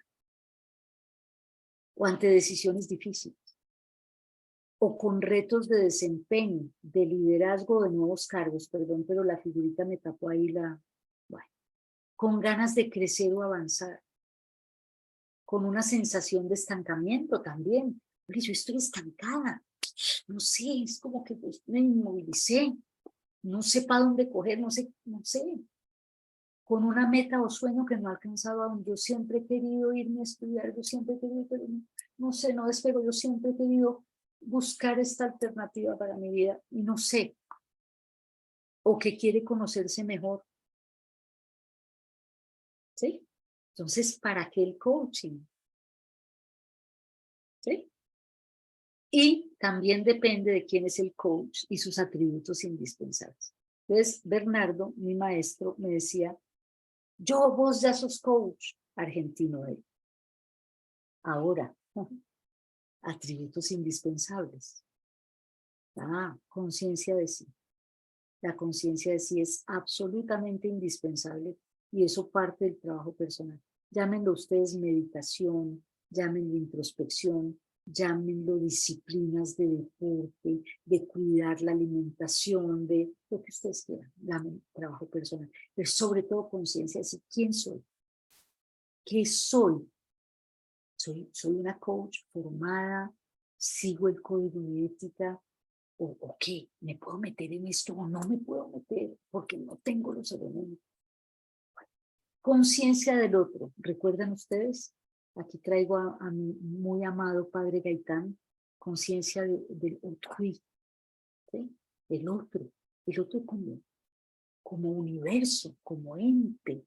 o ante decisiones difíciles, o con retos de desempeño, de liderazgo, de nuevos cargos, perdón, pero la figurita me tapó ahí bueno, con ganas de crecer o avanzar, con una sensación de estancamiento también, porque yo estoy estancada, no sé, es como que pues, me inmovilicé, no sé para dónde coger, no sé, con una meta o sueño que no he alcanzado aún. Yo siempre he querido irme a estudiar, yo siempre he querido, pero no sé, no despego, yo siempre he querido buscar esta alternativa para mi vida y no sé, o que quiere conocerse mejor. ¿Sí? Entonces, ¿para qué el coaching? ¿Sí? Y también depende de quién es el coach y sus atributos indispensables. Entonces, Bernardo, mi maestro, me decía, vos ya sos coach, argentino él. Ahora, atributos indispensables. Conciencia de sí. La conciencia de sí es absolutamente indispensable y eso parte del trabajo personal. Llámenlo ustedes meditación, llámenlo introspección, llámenlo disciplinas de deporte, de cuidar la alimentación, de lo que ustedes quieran, llamen trabajo personal. Pero sobre todo conciencia de sí, ¿quién soy? ¿Qué soy? soy una coach formada, sigo el código de ética, o qué, me puedo meter en esto o no me puedo meter porque no tengo los elementos. Conciencia del otro, ¿recuerdan ustedes? Aquí traigo a mi muy amado padre Gaitán, conciencia del otro, ¿sí? El otro como universo, como ente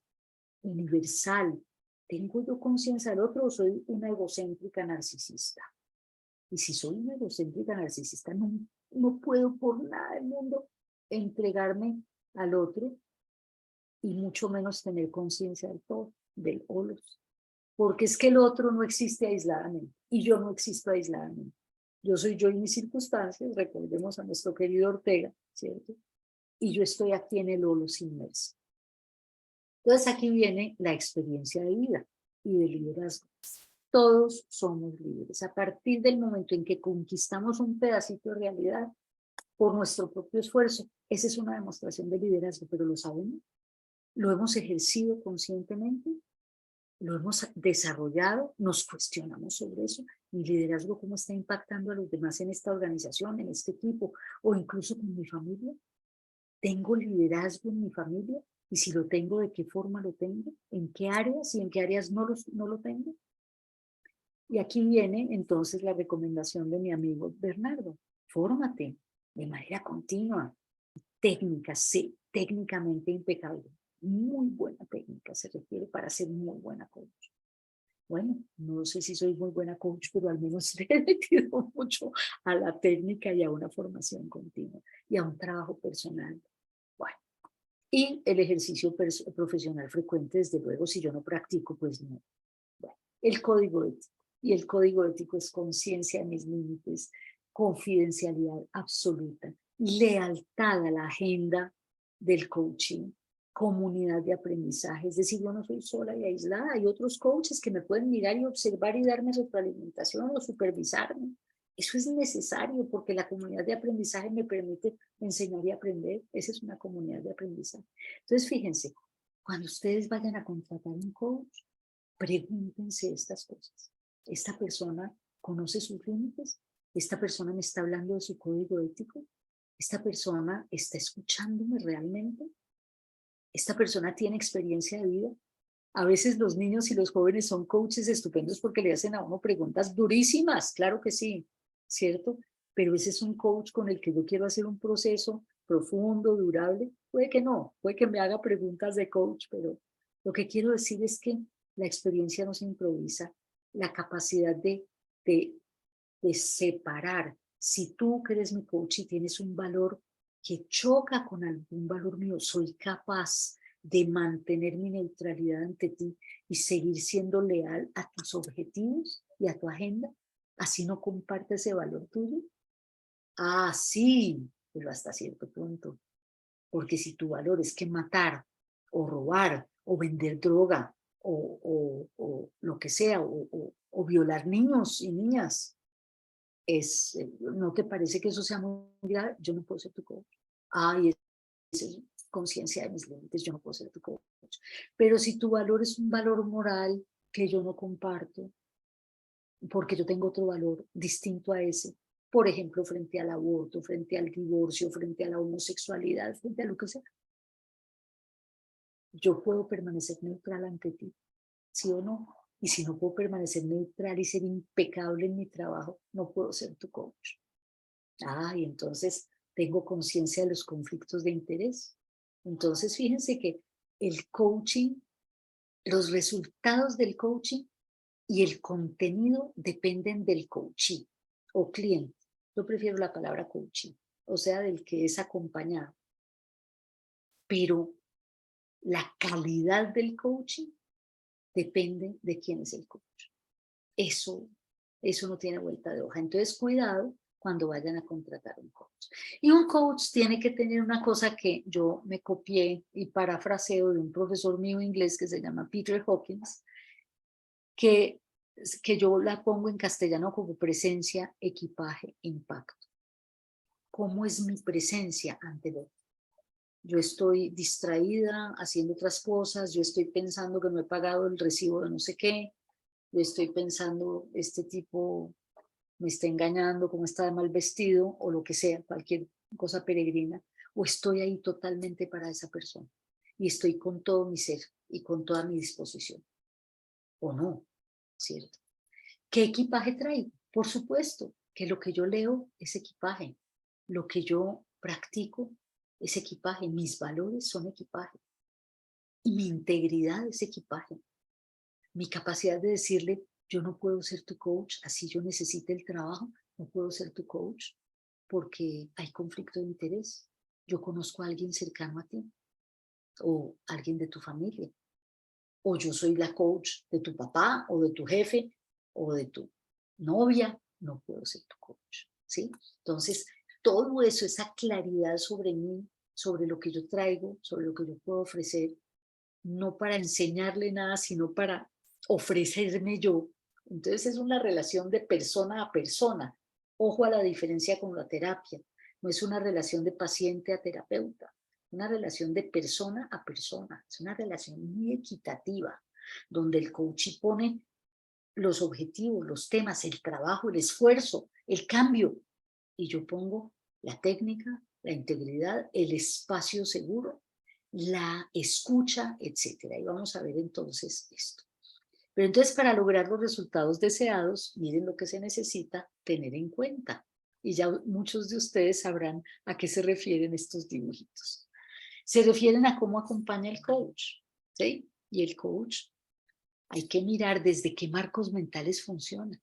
universal. ¿Tengo yo conciencia del otro o soy una egocéntrica narcisista? Y si soy una egocéntrica narcisista, no puedo por nada del mundo entregarme al otro y mucho menos tener conciencia del todo, del holos. Porque es que el otro no existe aisladamente y yo no existo aisladamente. Yo soy yo y mis circunstancias, recordemos a nuestro querido Ortega, ¿cierto? Y yo estoy aquí en el holos inmerso. Entonces aquí viene la experiencia de vida y de liderazgo. Todos somos líderes. A partir del momento en que conquistamos un pedacito de realidad por nuestro propio esfuerzo, esa es una demostración de liderazgo, pero ¿lo sabemos? ¿Lo hemos ejercido conscientemente? ¿Lo hemos desarrollado? ¿Nos cuestionamos sobre eso? ¿Mi liderazgo cómo está impactando a los demás en esta organización, en este equipo o incluso con mi familia? ¿Tengo liderazgo en mi familia? Y si lo tengo, ¿de qué forma lo tengo? ¿En qué áreas y en qué áreas no lo tengo? Y aquí viene entonces la recomendación de mi amigo Bernardo. Fórmate de manera continua. Técnica, sí, técnicamente impecable. Muy buena técnica se requiere para ser muy buena coach. Bueno, no sé si soy muy buena coach, pero al menos le he metido mucho a la técnica y a una formación continua y a un trabajo personal. Bueno, y el ejercicio profesional frecuente, desde luego, si yo no practico, pues no. Bueno, el código ético. Y el código ético es conciencia de mis límites, confidencialidad absoluta, lealtad a la agenda del coaching, comunidad de aprendizaje. Es decir, yo no soy sola y aislada. Hay otros coaches que me pueden mirar y observar y darme retroalimentación o supervisarme. Eso es necesario porque la comunidad de aprendizaje me permite enseñar y aprender. Esa es una comunidad de aprendizaje. Entonces, fíjense, cuando ustedes vayan a contratar un coach, pregúntense estas cosas. ¿Esta persona conoce sus límites? ¿Esta persona me está hablando de su código ético? ¿Esta persona está escuchándome realmente? ¿Esta persona tiene experiencia de vida? A veces los niños y los jóvenes son coaches estupendos porque le hacen a uno preguntas durísimas, claro que sí, ¿cierto? Pero ese es un coach con el que yo quiero hacer un proceso profundo, durable. Puede que no, puede que me haga preguntas de coach, pero lo que quiero decir es que la experiencia no se improvisa, la capacidad de separar. Si tú que eres mi coach y tienes un valor que choca con algún valor mío, soy capaz de mantener mi neutralidad ante ti y seguir siendo leal a tus objetivos y a tu agenda, así no comparte ese valor tuyo. Ah, sí, pero hasta cierto punto. Porque si tu valor es que matar o robar o vender droga o lo que sea, o violar niños y niñas, ¿no te parece que eso sea muy grave? Yo no puedo ser tu coach. Ay, esa es conciencia de mis límites, yo no puedo ser tu coach. Pero si tu valor es un valor moral que yo no comparto, porque yo tengo otro valor distinto a ese, por ejemplo, frente al aborto, frente al divorcio, frente a la homosexualidad, frente a lo que sea, yo puedo permanecer neutral ante ti, ¿sí o no? Y si no puedo permanecer neutral y ser impecable en mi trabajo, no puedo ser tu coach. Ah, y entonces tengo conciencia de los conflictos de interés. Entonces, fíjense que el coaching, los resultados del coaching y el contenido dependen del coachee o cliente. Yo prefiero la palabra coaching, o sea, del que es acompañado. Pero la calidad del coaching depende de quién es el coach. Eso no tiene vuelta de hoja. Entonces, cuidado cuando vayan a contratar un coach. Y un coach tiene que tener una cosa que yo me copié y parafraseo de un profesor mío inglés que se llama Peter Hawkins, que yo la pongo en castellano como presencia, equipaje, impacto. ¿Cómo es mi presencia ante el otro? Yo estoy distraída haciendo otras cosas, yo estoy pensando que no he pagado el recibo de no sé qué, yo estoy pensando, este tipo me está engañando, cómo está de mal vestido, o lo que sea, cualquier cosa peregrina, o estoy ahí totalmente para esa persona, y estoy con todo mi ser, y con toda mi disposición, o no, ¿cierto? ¿Qué equipaje traigo? Por supuesto que lo que yo leo es equipaje, lo que yo practico es equipaje, mis valores son equipaje, y mi integridad es equipaje. Mi capacidad de decirle, yo no puedo ser tu coach, así yo necesite el trabajo, no puedo ser tu coach, porque hay conflicto de interés. Yo conozco a alguien cercano a ti, o alguien de tu familia, o yo soy la coach de tu papá, o de tu jefe, o de tu novia, no puedo ser tu coach, ¿sí? Entonces, todo eso, esa claridad sobre mí, sobre lo que yo traigo, sobre lo que yo puedo ofrecer, no para enseñarle nada, sino para ofrecerme yo. Entonces es una relación de persona a persona. Ojo a la diferencia con la terapia. No es una relación de paciente a terapeuta, una relación de persona a persona. Es una relación muy equitativa, donde el coach pone los objetivos, los temas, el trabajo, el esfuerzo, el cambio. Y yo pongo la técnica, la integridad, el espacio seguro, la escucha, etcétera. Y vamos a ver entonces esto. Pero entonces, para lograr los resultados deseados, miren lo que se necesita tener en cuenta. Y ya muchos de ustedes sabrán a qué se refieren estos dibujitos. Se refieren a cómo acompaña el coach, ¿sí? Y el coach hay que mirar desde qué marcos mentales funciona,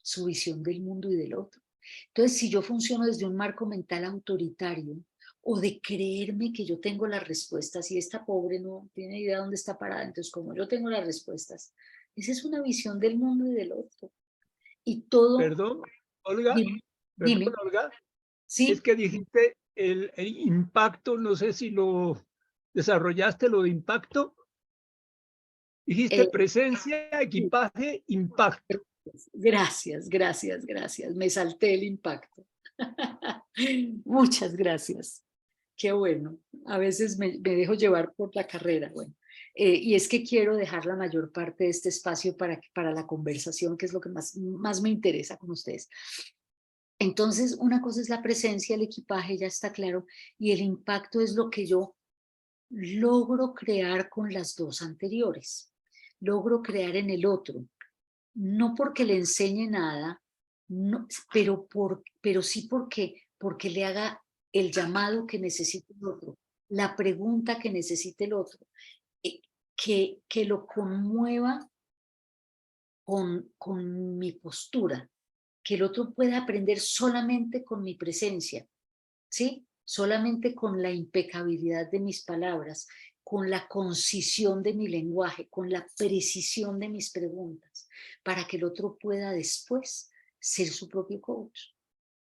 su visión del mundo y del otro. Entonces, si yo funciono desde un marco mental autoritario, o de creerme que yo tengo las respuestas y esta pobre no tiene idea de dónde está parada, entonces como yo tengo las respuestas, esa es una visión del mundo y del otro. Y todo... Perdón, Olga, Dime, perdón, dime. Olga, es Sí, que dijiste el impacto, no sé si lo desarrollaste, lo de impacto. Dijiste eh, presencia, sí. equipaje, impacto. Gracias, gracias, gracias. Me salté el impacto. Muchas gracias. Qué bueno. A veces me dejo llevar por la carrera. Bueno, y es que quiero dejar la mayor parte de este espacio para la conversación, que es lo que más me interesa con ustedes. Entonces, una cosa es la presencia, el equipaje, ya está claro, y el impacto es lo que yo logro crear con las dos anteriores. Logro crear en el otro, no porque le enseñe nada, no, pero sí porque le haga el llamado que necesita el otro, la pregunta que necesita el otro, que lo conmueva con mi postura, que el otro pueda aprender solamente con mi presencia, ¿sí? Solamente con la impecabilidad de mis palabras, con la concisión de mi lenguaje, con la precisión de mis preguntas, para que el otro pueda después ser su propio coach.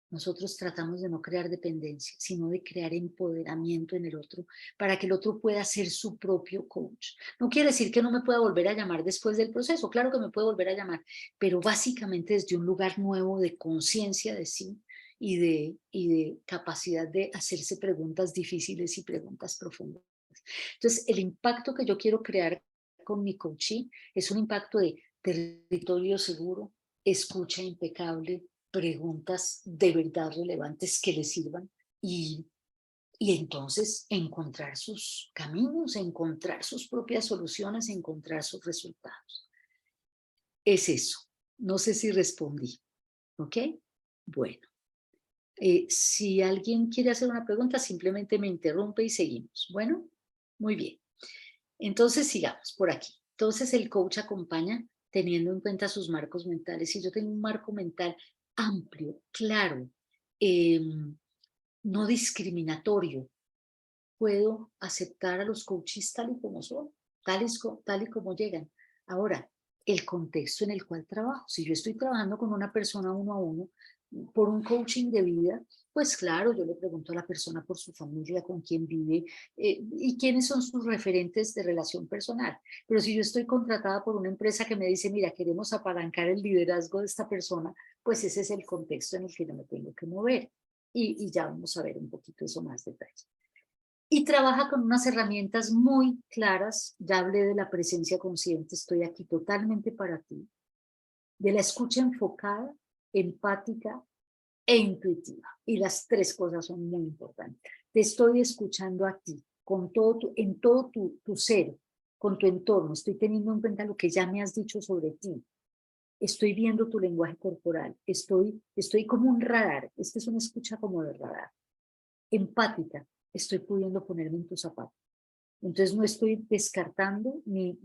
Nosotros tratamos de no crear dependencia, sino de crear empoderamiento en el otro, para que el otro pueda ser su propio coach. No quiere decir que no me pueda volver a llamar después del proceso, claro que me puede volver a llamar, pero básicamente desde un lugar nuevo de conciencia de sí y de capacidad de hacerse preguntas difíciles y preguntas profundas. Entonces, el impacto que yo quiero crear con mi coaching es un impacto de territorio seguro, escucha impecable, preguntas de verdad relevantes que le sirvan y entonces encontrar sus caminos, encontrar sus propias soluciones, encontrar sus resultados. Es eso. No sé si respondí. ¿Ok? Bueno. Si alguien quiere hacer una pregunta, simplemente me interrumpe y seguimos. Bueno, muy bien. Entonces sigamos por aquí. Entonces el coach acompaña teniendo en cuenta sus marcos mentales. Si yo tengo un marco mental amplio, claro, no discriminatorio, puedo aceptar a los coaches tal y como son, tal y como llegan. Ahora, el contexto en el cual trabajo. Si yo estoy trabajando con una persona uno a uno, por un coaching de vida, pues claro, yo le pregunto a la persona por su familia, con quién vive y quiénes son sus referentes de relación personal. Pero si yo estoy contratada por una empresa que me dice, mira, queremos apalancar el liderazgo de esta persona, pues ese es el contexto en el que yo me tengo que mover. Y ya vamos a ver un poquito eso más detalle. Y trabaja con unas herramientas muy claras. Ya hablé de la presencia consciente, estoy aquí totalmente para ti. de la escucha enfocada, empática e intuitiva. Y las tres cosas son muy importantes. Te estoy escuchando a ti, con todo en todo tu ser, con tu entorno. Estoy teniendo en cuenta lo que ya me has dicho sobre ti. Estoy viendo tu lenguaje corporal. Estoy como un radar. Esta es una escucha como de radar. Empática. Estoy pudiendo ponerme en tus zapatos. Entonces no estoy descartando ni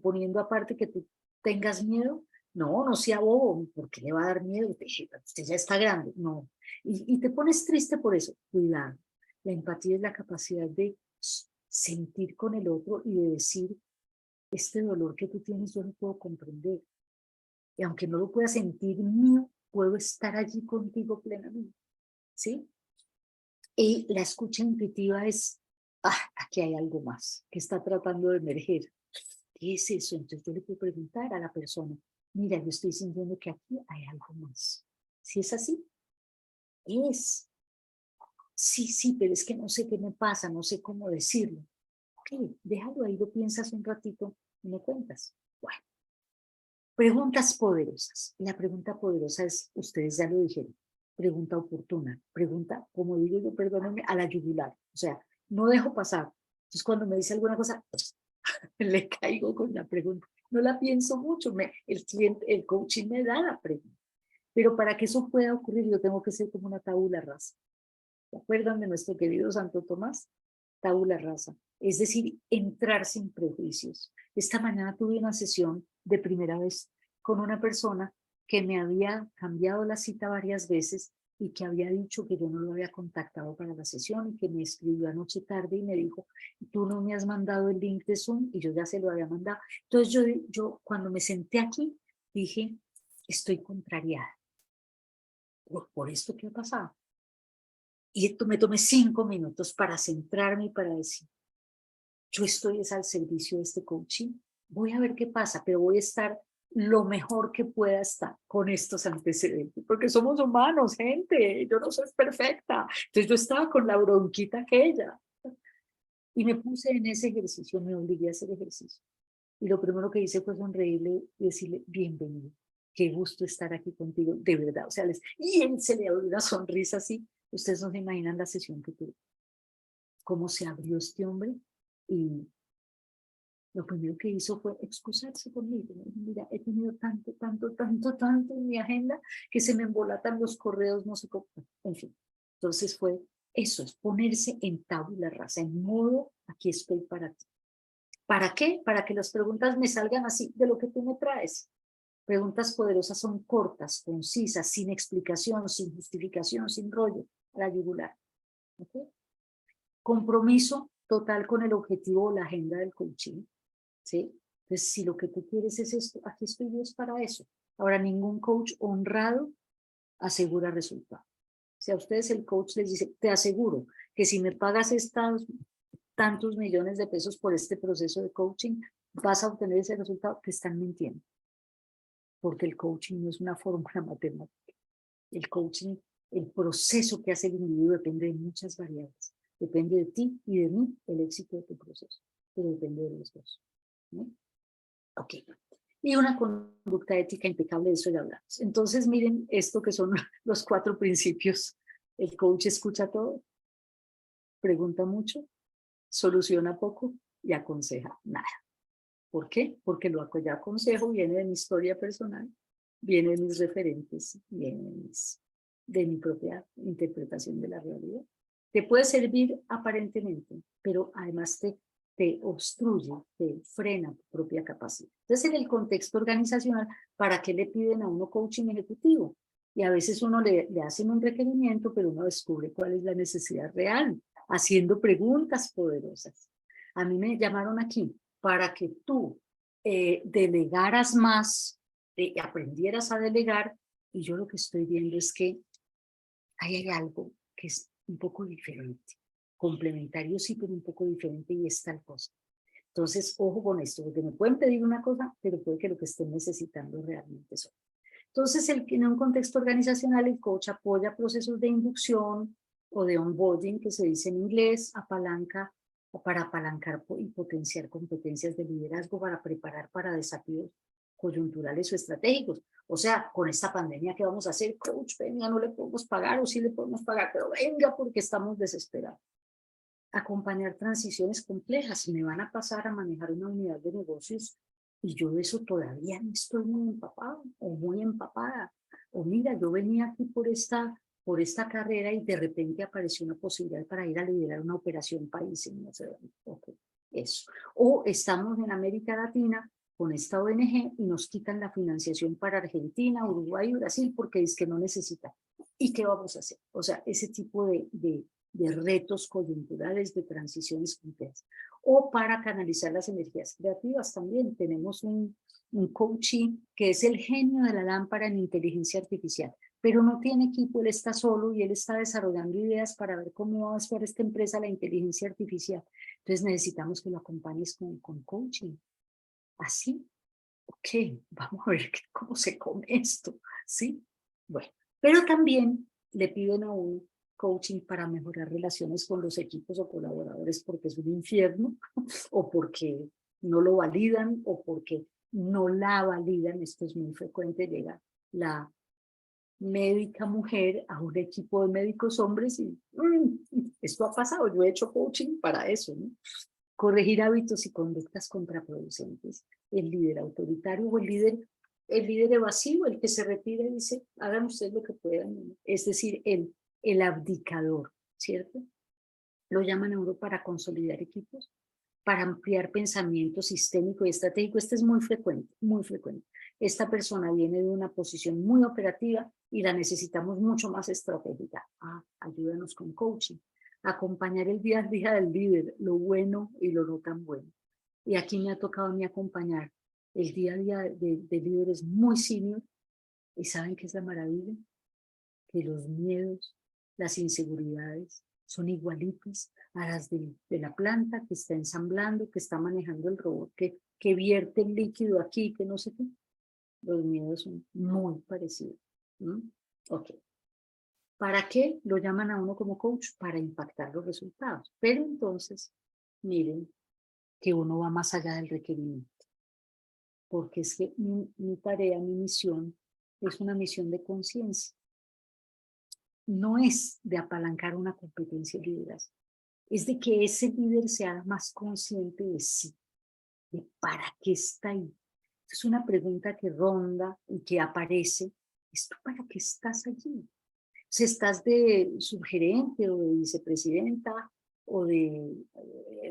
poniendo aparte que tú tengas miedo. No, no sea bobo, ¿por qué le va a dar miedo? Usted ya está grande. No. Y te pones triste por eso. Cuidado. La empatía es la capacidad de sentir con el otro y de decir, este dolor que tú tienes yo lo puedo comprender. Y aunque no lo pueda sentir mío, puedo estar allí contigo plenamente. ¿Sí? Y la escucha intuitiva es, aquí hay algo más que está tratando de emerger. ¿Qué es eso? Entonces yo le puedo preguntar a la persona, mira, yo estoy sintiendo que aquí hay algo más. Si es así, es. Sí, pero es que no sé qué me pasa, no sé cómo decirlo. Ok, déjalo ahí, lo piensas un ratito y me cuentas. Bueno, preguntas poderosas. La pregunta poderosa es, ustedes ya lo dijeron, pregunta oportuna, pregunta, como digo yo, perdónenme, a la yugular. O sea, no dejo pasar. Entonces cuando me dice alguna cosa, le caigo con la pregunta. No la pienso mucho, el coaching me da la pregunta. Pero para que eso pueda ocurrir, yo tengo que ser como una tabula rasa. ¿Se acuerdan de nuestro querido Santo Tomás? Tabula rasa. Es decir, entrar sin prejuicios. Esta mañana tuve una sesión de primera vez con una persona que me había cambiado la cita varias veces y que había dicho que yo no lo había contactado para la sesión y que me escribió anoche tarde y me dijo, tú no me has mandado el link de Zoom y yo ya se lo había mandado. Entonces yo cuando me senté aquí dije, estoy contrariada por esto que ha pasado. Y esto me tomé 5 minutos para centrarme y para decir, yo estoy al servicio de este coaching, voy a ver qué pasa, pero voy a estar lo mejor que pueda estar con estos antecedentes, porque somos humanos, gente, yo no soy perfecta. Entonces yo estaba con la bronquita aquella y me puse en ese ejercicio, me obligué a hacer ejercicio. Y lo primero que hice fue sonreírle y decirle, bienvenido, qué gusto estar aquí contigo, de verdad. O sea, y él se le abrió una sonrisa así. Ustedes no se imaginan la sesión que tuve. Cómo se abrió este hombre y lo primero que hizo fue excusarse conmigo. Me dijo, mira, he tenido tanto en mi agenda que se me embolatan los correos, no sé cómo. En fin, entonces fue eso, es ponerse en tabula rasa, en modo, aquí estoy para ti. ¿Para qué? Para que las preguntas me salgan así, de lo que tú me traes. Preguntas poderosas son cortas, concisas, sin explicación, sin justificación, sin rollo, a la yugular. ¿Okay? Compromiso total con el objetivo o la agenda del coaching. ¿Sí? Entonces, si lo que tú quieres es esto, aquí estoy yo para eso. Ahora, ningún coach honrado asegura resultados. Si a ustedes el coach les dice, te aseguro que si me pagas tantos millones de pesos por este proceso de coaching, vas a obtener ese resultado, te están mintiendo. Porque el coaching no es una fórmula matemática. El coaching, el proceso que hace el individuo depende de muchas variables. Depende de ti y de mí el éxito de tu proceso. Pero depende de los dos. ¿No? Ok. Y una conducta ética impecable, de eso ya hablamos. Entonces, miren esto que son los 4 principios. El coach escucha todo, pregunta mucho, soluciona poco y aconseja nada. ¿Por qué? Porque lo que yo aconsejo viene de mi historia personal, viene de mis referentes, viene de mi propia interpretación de la realidad. Te puede servir aparentemente, pero además te obstruye, te frena tu propia capacidad. Entonces, en el contexto organizacional, ¿para qué le piden a uno coaching ejecutivo? Y a veces uno le hacen un requerimiento, pero uno descubre cuál es la necesidad real, haciendo preguntas poderosas. A mí me llamaron aquí para que tú delegaras más, aprendieras a delegar, y yo lo que estoy viendo es que hay algo que es un poco diferente, complementario sí, pero un poco diferente, y es tal cosa. Entonces, ojo con esto, porque me pueden pedir una cosa, pero puede que lo que estén necesitando realmente son. Entonces, en un contexto organizacional, el coach apoya procesos de inducción o de onboarding, que se dice en inglés, para apalancar y potenciar competencias de liderazgo, para preparar para desafíos coyunturales o estratégicos. O sea, con esta pandemia, ¿qué vamos a hacer? Coach, venga, no le podemos pagar o sí le podemos pagar, pero venga porque estamos desesperados. Acompañar transiciones complejas. Me van a pasar a manejar una unidad de negocios y yo de eso todavía no estoy muy empapado o muy empapada. O mira, yo venía aquí por esta carrera y de repente apareció una posibilidad para ir a liderar una operación país en no sé dónde. Okay, eso. O estamos en América Latina con esta ONG y nos quitan la financiación para Argentina, Uruguay y Brasil porque es que no necesitan. ¿Y qué vamos a hacer? O sea, ese tipo de retos coyunturales, de transiciones complejas. O para canalizar las energías creativas también tenemos un coaching que es el genio de la lámpara en inteligencia artificial, pero no tiene equipo, él está solo y él está desarrollando ideas para ver cómo va a actuar esta empresa la inteligencia artificial. Entonces necesitamos que lo acompañes con coaching. ¿Así? Ok, vamos a ver cómo se come esto, ¿sí? Bueno, pero también le piden a uno coaching para mejorar relaciones con los equipos o colaboradores porque es un infierno o porque no lo validan o porque no la validan. Esto es muy frecuente, llega la médica mujer a un equipo de médicos hombres y esto ha pasado, yo he hecho coaching para eso, ¿no? Corregir hábitos y conductas contraproducentes. El líder autoritario o el líder evasivo, el que se retira y dice, hagan ustedes lo que puedan. Es decir, el abdicador, ¿cierto? Lo llaman a uno para consolidar equipos, para ampliar pensamiento sistémico y estratégico. Este es muy frecuente, muy frecuente. Esta persona viene de una posición muy operativa y la necesitamos mucho más estratégica. Ayúdanos con coaching. Acompañar el día a día del líder, lo bueno y lo no tan bueno. Y aquí me ha tocado a mí acompañar el día a día de líderes muy senior. ¿Y saben qué es la maravilla? Que los miedos, las inseguridades son igualitas a las de la planta que está ensamblando, que está manejando el robot, que vierte el líquido aquí, que no sé qué. Los miedos son muy parecidos. Ok. ¿Para qué lo llaman a uno como coach? Para impactar los resultados. Pero entonces, miren que uno va más allá del requerimiento. Porque es que mi tarea, mi misión, es una misión de conciencia. No es de apalancar una competencia de liderazgo. Es de que ese líder sea más consciente de sí, de para qué está ahí. Es una pregunta que ronda y que aparece. ¿Esto para qué estás allí? Si estás de subgerente o de vicepresidenta o de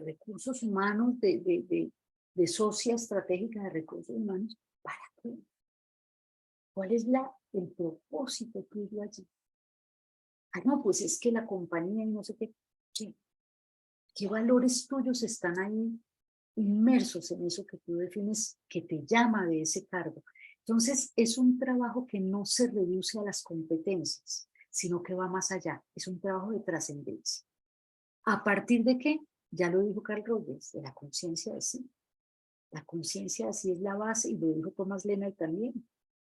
recursos humanos, de socia estratégica de recursos humanos, ¿para qué? ¿Cuál es el propósito tuyo allí? No, pues es que la compañía y no sé qué valores tuyos están ahí inmersos en eso que tú defines que te llama de ese cargo. Entonces, es un trabajo que no se reduce a las competencias, sino que va más allá. Es un trabajo de trascendencia. ¿A partir de qué? Ya lo dijo Carl Rogers, de la conciencia de sí. La conciencia de sí es la base, y lo dijo Thomas Leonard también.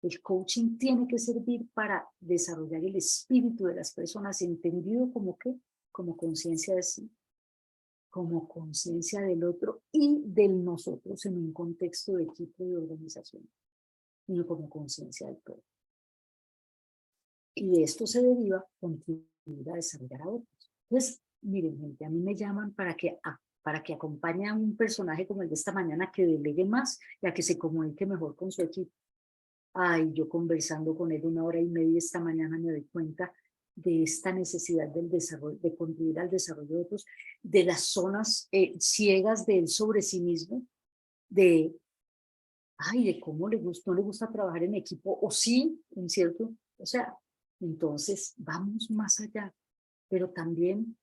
El coaching tiene que servir para desarrollar el espíritu de las personas, entendido como ¿qué? Como conciencia de sí, como conciencia del otro y del nosotros en un contexto de equipo y organización, y no como conciencia del todo. Y de esto se deriva contribuir a desarrollar a otros. Entonces, miren, gente, a mí me llaman para que acompañe a un personaje como el de esta mañana, que delegue más y a que se comunique mejor con su equipo. Yo conversando con él 1 hora y media esta mañana me doy cuenta de esta necesidad del desarrollo, de contribuir al desarrollo de otros, de las zonas ciegas de él sobre sí mismo, de cómo no le gusta trabajar en equipo, o sí, en cierto, o sea, entonces vamos más allá, pero también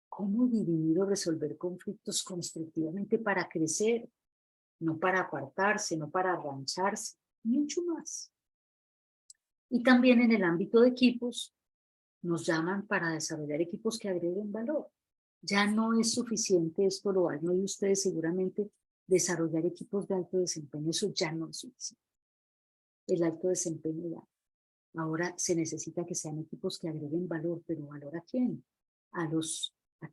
cómo dirimir o resolver conflictos constructivamente para crecer, no para apartarse, no para arrancharse, mucho más. Y también en el ámbito de equipos, nos llaman para desarrollar equipos que agreguen valor. Ya no es suficiente, esto lo van a oír ustedes seguramente, desarrollar equipos de alto desempeño, eso ya no es suficiente. El alto desempeño ya. Ahora se necesita que sean equipos que agreguen valor, pero ¿valor a quién? A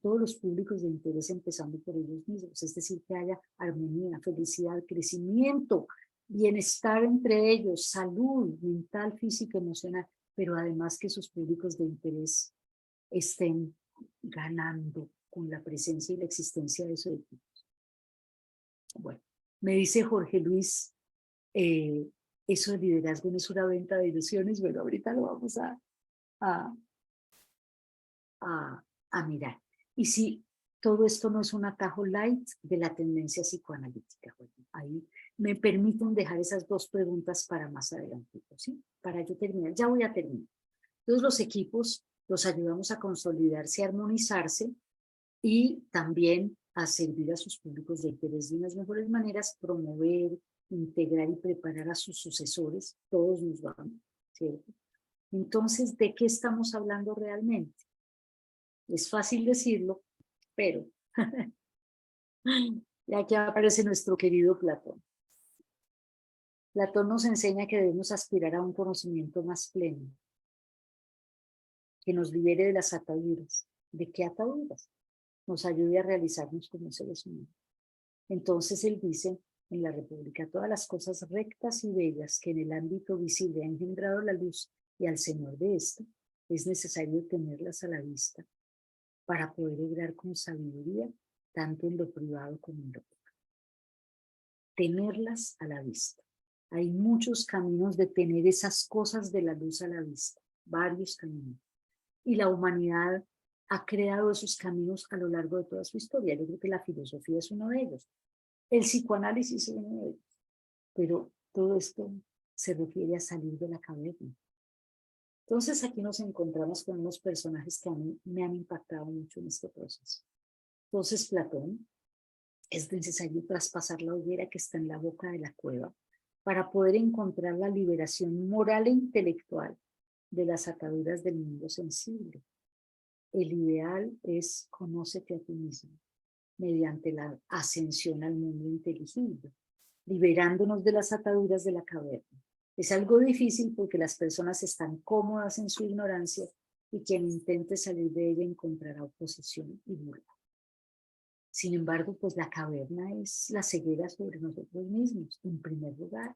todos los públicos de interés, empezando por ellos mismos, es decir, que haya armonía, felicidad, crecimiento, bienestar entre ellos, salud mental, física, emocional, pero además que sus públicos de interés estén ganando con la presencia y la existencia de esos equipos. Bueno, me dice Jorge Luis, eso de liderazgo no es una venta de ilusiones. Bueno, ahorita lo vamos a mirar. Y si todo esto no es un atajo light de la tendencia psicoanalítica, bueno, ahí me permiten dejar esas dos preguntas para más adelante, ¿sí? Para yo terminar, ya voy a terminar. Entonces los equipos los ayudamos a consolidarse, a armonizarse y también a servir a sus públicos de interés de unas mejores maneras, promover, integrar y preparar a sus sucesores, todos nos van, ¿cierto? Entonces, ¿de qué estamos hablando realmente? Es fácil decirlo, pero y aquí aparece nuestro querido Platón. Platón nos enseña que debemos aspirar a un conocimiento más pleno, que nos libere de las ataduras. ¿De qué ataduras? Nos ayude a realizarnos como seres humanos. Entonces él dice en la República, todas las cosas rectas y bellas que en el ámbito visible ha engendrado la luz y al Señor de esta, es necesario tenerlas a la vista para poder obrar con sabiduría, tanto en lo privado como en lo público. Tenerlas a la vista. Hay muchos caminos de tener esas cosas de la luz a la vista, varios caminos. Y la humanidad ha creado esos caminos a lo largo de toda su historia. Yo creo que la filosofía es uno de ellos. El psicoanálisis es uno de ellos. Pero todo esto se refiere a salir de la caverna. Entonces aquí nos encontramos con unos personajes que a mí me han impactado mucho en este proceso. Entonces Platón, es necesario traspasar la hoguera que está en la boca de la cueva para poder encontrar la liberación moral e intelectual de las ataduras del mundo sensible. El ideal es conócete a ti mismo mediante la ascensión al mundo inteligible, liberándonos de las ataduras de la caverna. Es algo difícil porque las personas están cómodas en su ignorancia y quien intente salir de ella encontrará oposición y burla. Sin embargo, pues la caverna es la ceguera sobre nosotros mismos, en primer lugar.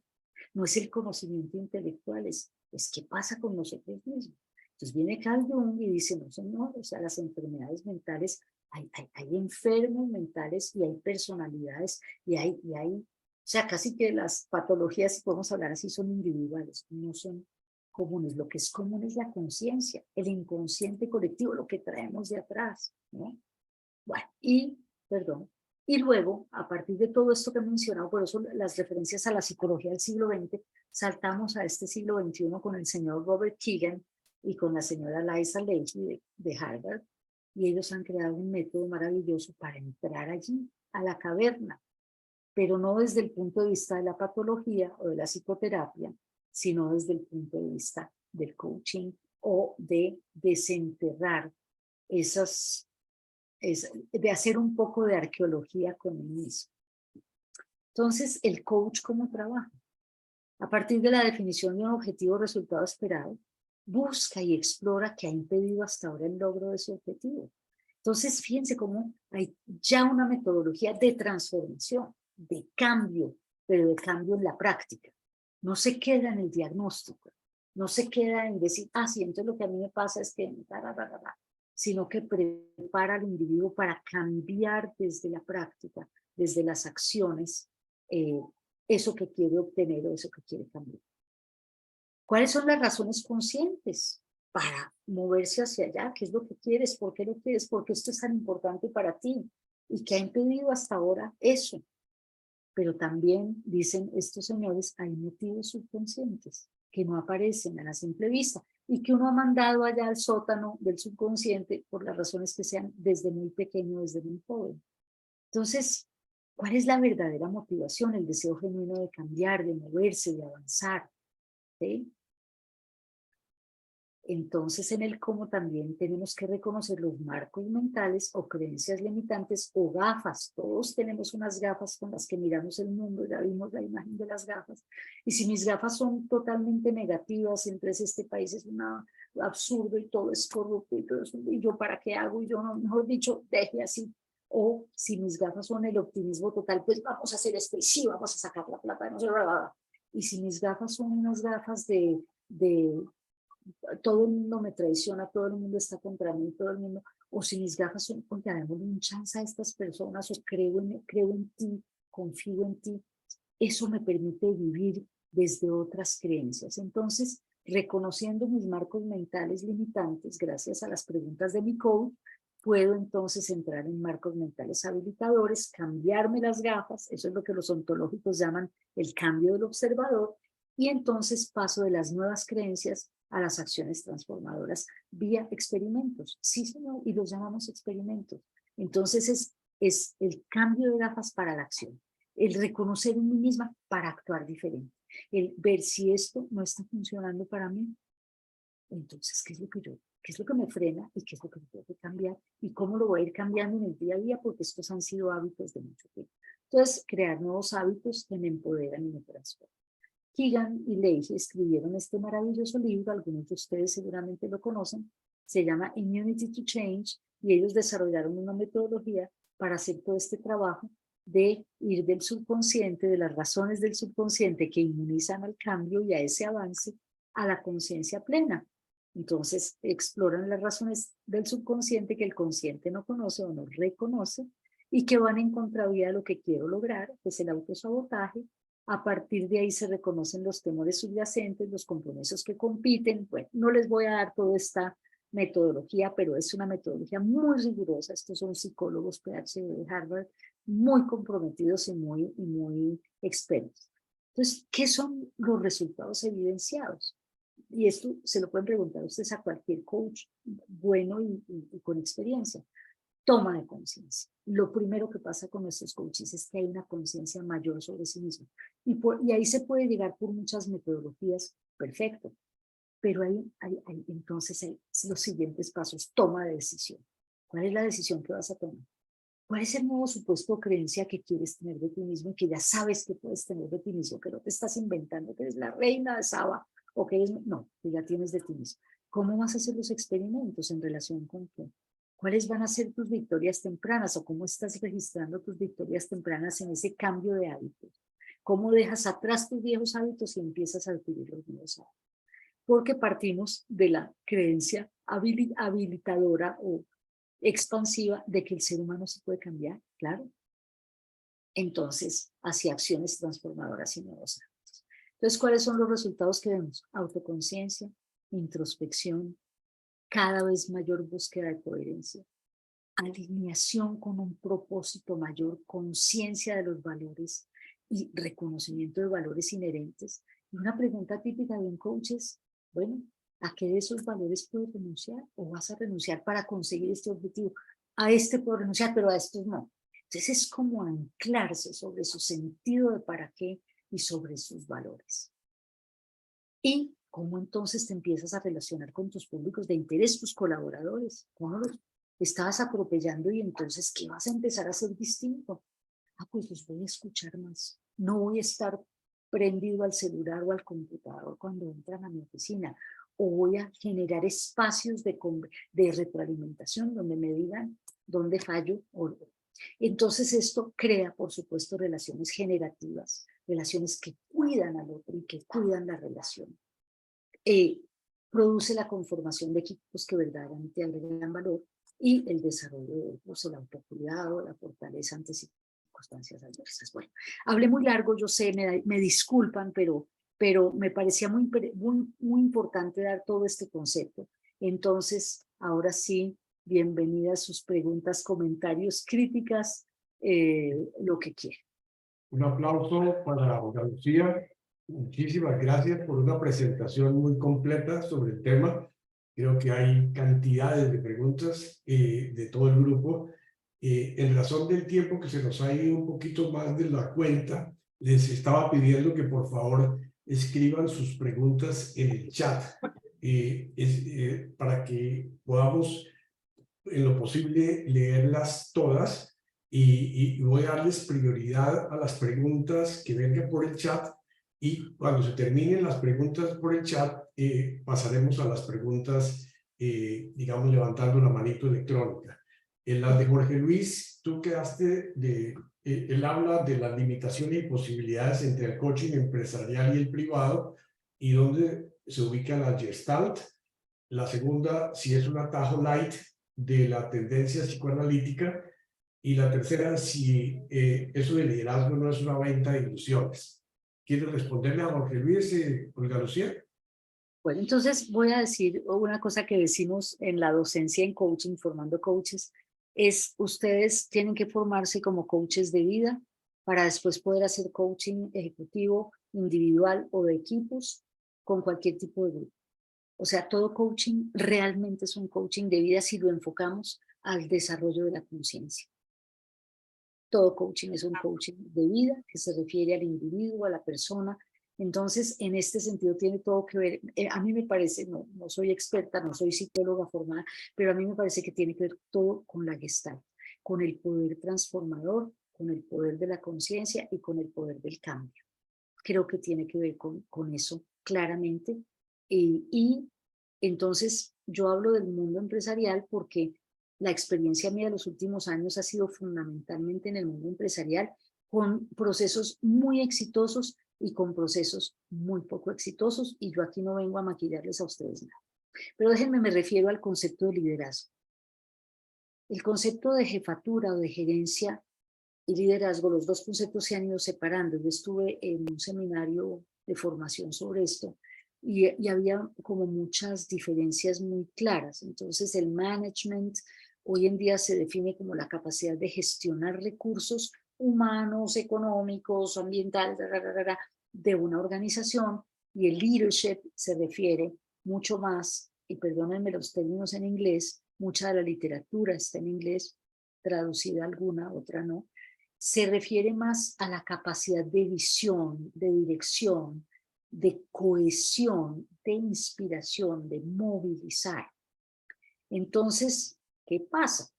No es el conocimiento intelectual, es qué pasa con nosotros mismos. Entonces viene Carl Jung y dice, no señor, o sea, las enfermedades mentales, hay enfermos mentales y hay personalidades y hay, o sea, casi que las patologías, si podemos hablar así, son individuales, no son comunes. Lo que es común es la conciencia, el inconsciente colectivo, lo que traemos de atrás, ¿no? Bueno, y luego, a partir de todo esto que he mencionado, por eso las referencias a la psicología del siglo XX, saltamos a este siglo XXI con el señor Robert Kegan y con la señora Liza Leahy de Harvard, y ellos han creado un método maravilloso para entrar allí, a la caverna, pero no desde el punto de vista de la patología o de la psicoterapia, sino desde el punto de vista del coaching o de desenterrar de hacer un poco de arqueología con él mismo. Entonces, el coach, ¿cómo trabaja? A partir de la definición de un objetivo o resultado esperado, busca y explora qué ha impedido hasta ahora el logro de su objetivo. Entonces, fíjense cómo hay ya una metodología de transformación, de cambio, pero de cambio en la práctica. No se queda en el diagnóstico, no se queda en decir, sí, entonces lo que a mí me pasa es que sino que prepara al individuo para cambiar desde la práctica, desde las acciones, eso que quiere obtener o eso que quiere cambiar. ¿Cuáles son las razones conscientes para moverse hacia allá? ¿Qué es lo que quieres? ¿Por qué lo quieres? ¿Por qué esto es tan importante para ti? ¿Y qué ha impedido hasta ahora eso? Pero también, dicen estos señores, hay motivos subconscientes que no aparecen a la simple vista y que uno ha mandado allá al sótano del subconsciente por las razones que sean desde muy pequeño, desde muy joven. Entonces, ¿cuál es la verdadera motivación? El deseo genuino de cambiar, de moverse, de avanzar, ¿sí? Entonces, en el cómo también tenemos que reconocer los marcos mentales o creencias limitantes o gafas. Todos tenemos unas gafas con las que miramos el mundo, ya vimos la imagen de las gafas. Y si mis gafas son totalmente negativas, entonces este país es un absurdo y todo es corrupto y todo eso, y yo para qué hago, y yo no, mejor dicho, deje así. O si mis gafas son el optimismo total, pues vamos a hacer esto y sí, vamos a sacar la plata de nosotros. Y si mis gafas son unas gafas de todo el mundo me traiciona, todo el mundo está contra mí, todo el mundo, o si mis gafas son, oiga, démosle un chance a estas personas, o creo en ti, confío en ti, eso me permite vivir desde otras creencias. Entonces, reconociendo mis marcos mentales limitantes, gracias a las preguntas de mi coach, puedo entonces entrar en marcos mentales habilitadores, cambiarme las gafas, eso es lo que los ontológicos llaman el cambio del observador, y entonces paso de las nuevas creencias a las acciones transformadoras vía experimentos. Sí, señor, y los llamamos experimentos. Entonces es el cambio de gafas para la acción, el reconocer en mí misma para actuar diferente, el ver si esto no está funcionando para mí, entonces, ¿qué es lo que me frena y qué es lo que tengo que cambiar? Y cómo lo voy a ir cambiando en el día a día, porque estos han sido hábitos de mucho tiempo. Entonces, crear nuevos hábitos que me empoderan y me transforman. Keegan y Leigh escribieron este maravilloso libro, algunos de ustedes seguramente lo conocen, se llama Immunity to Change, y ellos desarrollaron una metodología para hacer todo este trabajo de ir del subconsciente, de las razones del subconsciente que inmunizan al cambio y a ese avance, a la conciencia plena. Entonces exploran las razones del subconsciente que el consciente no conoce o no reconoce y que van en contravía de lo que quiero lograr, que es el autosabotaje. A partir de ahí se reconocen los temores subyacentes, los compromisos que compiten. Bueno, no les voy a dar toda esta metodología, pero es una metodología muy rigurosa. Estos son psicólogos PhD de Harvard, muy comprometidos y muy expertos. Entonces, ¿qué son los resultados evidenciados? Y esto se lo pueden preguntar ustedes a cualquier coach bueno y con experiencia. Toma de conciencia. Lo primero que pasa con nuestros coaches es que hay una conciencia mayor sobre sí mismo. Y ahí se puede llegar por muchas metodologías, perfecto. Pero entonces hay los siguientes pasos. Toma de decisión. ¿Cuál es la decisión que vas a tomar? ¿Cuál es el nuevo supuesto o creencia que quieres tener de ti mismo y que ya sabes que puedes tener de ti mismo, que no te estás inventando, que eres la reina de Saba o que eres... No, que ya tienes de ti mismo. ¿Cómo vas a hacer los experimentos en relación con qué? ¿Cuáles van a ser tus victorias tempranas o cómo estás registrando tus victorias tempranas en ese cambio de hábitos? ¿Cómo dejas atrás tus viejos hábitos y empiezas a adquirir los nuevos hábitos? Porque partimos de la creencia habilitadora o expansiva de que el ser humano se puede cambiar, claro. Entonces, hacia acciones transformadoras y nuevos hábitos. Entonces, ¿cuáles son los resultados que vemos? Autoconciencia, introspección, cada vez mayor búsqueda de coherencia, alineación con un propósito mayor, conciencia de los valores y reconocimiento de valores inherentes. Y una pregunta típica de un coach es, bueno, ¿a qué de esos valores puedes renunciar? ¿O vas a renunciar para conseguir este objetivo? A este puedo renunciar, pero a estos no. Entonces es como anclarse sobre su sentido de para qué y sobre sus valores. Y cómo entonces te empiezas a relacionar con tus públicos de interés, tus colaboradores. ¿Cómo los estabas atropellando y entonces qué vas a empezar a hacer distinto? Ah, pues los voy a escuchar más. No voy a estar prendido al celular o al computador cuando entran a mi oficina. O voy a generar espacios de retroalimentación donde me digan dónde fallo. Entonces esto crea, por supuesto, relaciones generativas, relaciones que cuidan al otro y que cuidan la relación. Produce la conformación de equipos que verdaderamente agregan valor y el desarrollo de otros, el autocuidado, la fortaleza ante circunstancias adversas. Bueno, hablé muy largo, yo sé, me disculpan, pero me parecía muy importante dar todo este concepto. Entonces, ahora sí, bienvenidas sus preguntas, comentarios, críticas, lo que quieran. Un aplauso para Olga Lucía. Muchísimas gracias por una presentación muy completa sobre el tema. Creo que hay cantidades de preguntas de todo el grupo. En razón del tiempo que se nos ha ido un poquito más de la cuenta, les estaba pidiendo que por favor escriban sus preguntas en el chat para que podamos en lo posible leerlas todas y voy a darles prioridad a las preguntas que vengan por el chat y cuando se terminen las preguntas por el chat pasaremos a las preguntas digamos levantando la manito electrónica. En las de Jorge Luis, tú quedaste de él habla de las limitaciones y posibilidades entre el coaching empresarial y el privado y dónde se ubica la Gestalt. La segunda, si es un atajo light de la tendencia psicoanalítica. Y la tercera, si eso de liderazgo no es una venta de ilusiones. ¿Quiere responderle a Jorge Luis, Olga Lucía? Bueno, entonces voy a decir una cosa que decimos en la docencia en coaching, formando coaches, es ustedes tienen que formarse como coaches de vida para después poder hacer coaching ejecutivo, individual o de equipos con cualquier tipo de grupo. O sea, todo coaching realmente es un coaching de vida si lo enfocamos al desarrollo de la conciencia. Todo coaching es un coaching de vida que se refiere al individuo, a la persona. Entonces, en este sentido tiene todo que ver, a mí me parece, no soy experta, no soy psicóloga formada, pero a mí me parece que tiene que ver todo con la Gestalt, con el poder transformador, con el poder de la conciencia y con el poder del cambio. Creo que tiene que ver con eso claramente. Y entonces yo hablo del mundo empresarial porque la experiencia mía de los últimos años ha sido fundamentalmente en el mundo empresarial, con procesos muy exitosos y con procesos muy poco exitosos, y yo aquí no vengo a maquillarles a ustedes nada. Pero déjenme, me refiero al concepto de liderazgo. El concepto de jefatura o de gerencia y liderazgo, los dos conceptos se han ido separando. Yo estuve en un seminario de formación sobre esto y había como muchas diferencias muy claras. Entonces el management hoy en día se define como la capacidad de gestionar recursos humanos, económicos, ambientales, de una organización, y el leadership se refiere mucho más, y perdónenme los términos en inglés, mucha de la literatura está en inglés, traducida alguna, otra no, se refiere más a la capacidad de visión, de dirección, de cohesión, de inspiración, de movilizar. Entonces, ¿qué pasa?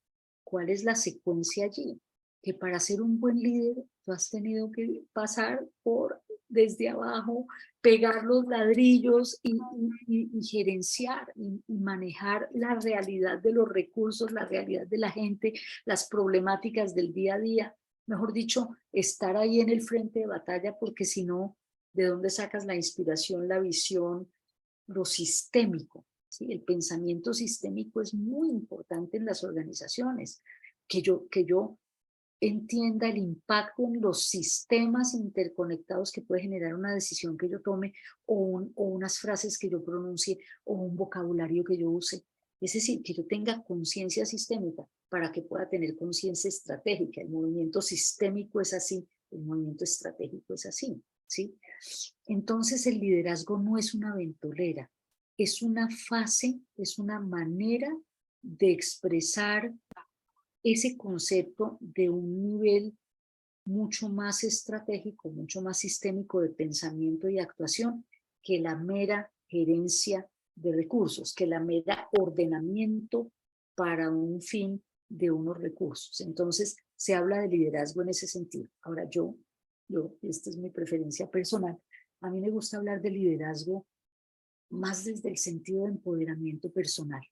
¿Cuál es la secuencia allí? Que para ser un buen líder, tú has tenido que pasar por desde abajo, pegar los ladrillos y gerenciar y manejar la realidad de los recursos, la realidad de la gente, las problemáticas del día a día. Mejor dicho, estar ahí en el frente de batalla, porque si no, ¿de dónde sacas la inspiración, la visión, lo sistémico? ¿Sí? El pensamiento sistémico es muy importante en las organizaciones, que yo entienda el impacto en los sistemas interconectados que puede generar una decisión que yo tome o unas frases que yo pronuncie o un vocabulario que yo use. Es decir, que yo tenga conciencia sistémica para que pueda tener conciencia estratégica. El movimiento sistémico es así, el movimiento estratégico es así, ¿sí? Entonces el liderazgo no es una ventolera, es una fase, es una manera de expresar ese concepto de un nivel mucho más estratégico, mucho más sistémico de pensamiento y actuación que la mera gerencia de recursos, que la mera ordenamiento para un fin de unos recursos. Entonces, se habla de liderazgo en ese sentido. Ahora, esta es mi preferencia personal, a mí me gusta hablar de liderazgo más desde el sentido de empoderamiento personal,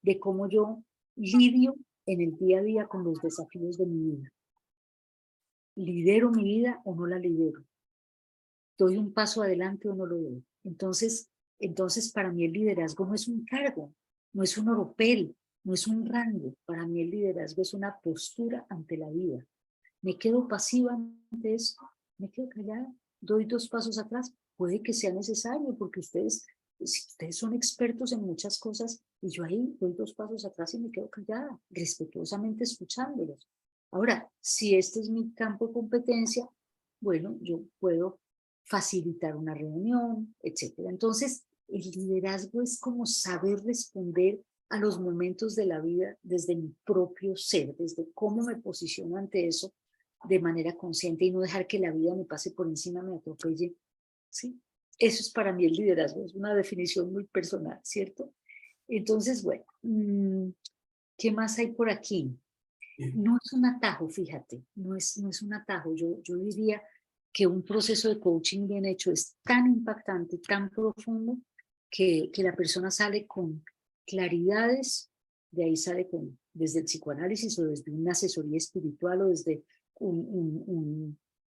de cómo yo lidio en el día a día con los desafíos de mi vida. ¿Lidero mi vida o no la lidero? ¿Doy un paso adelante o no lo doy? Entonces para mí el liderazgo no es un cargo, no es un oropel, no es un rango. Para mí el liderazgo es una postura ante la vida. ¿Me quedo pasiva ante esto? ¿Me quedo callada? ¿Doy 2 pasos atrás? Puede que sea necesario, porque ustedes son expertos en muchas cosas, y yo ahí doy 2 pasos atrás y me quedo callada, respetuosamente escuchándolos. Ahora, si este es mi campo de competencia, bueno, yo puedo facilitar una reunión, etc. Entonces, el liderazgo es como saber responder a los momentos de la vida desde mi propio ser, desde cómo me posiciono ante eso de manera consciente y no dejar que la vida me pase por encima, me atropelle, ¿sí? Eso es para mí el liderazgo, es una definición muy personal, ¿cierto? Entonces, bueno, ¿qué más hay por aquí? No es un atajo, fíjate, no es un atajo. Yo diría que un proceso de coaching bien hecho es tan impactante, tan profundo, que la persona sale con claridades, de ahí sale desde el psicoanálisis o desde una asesoría espiritual o desde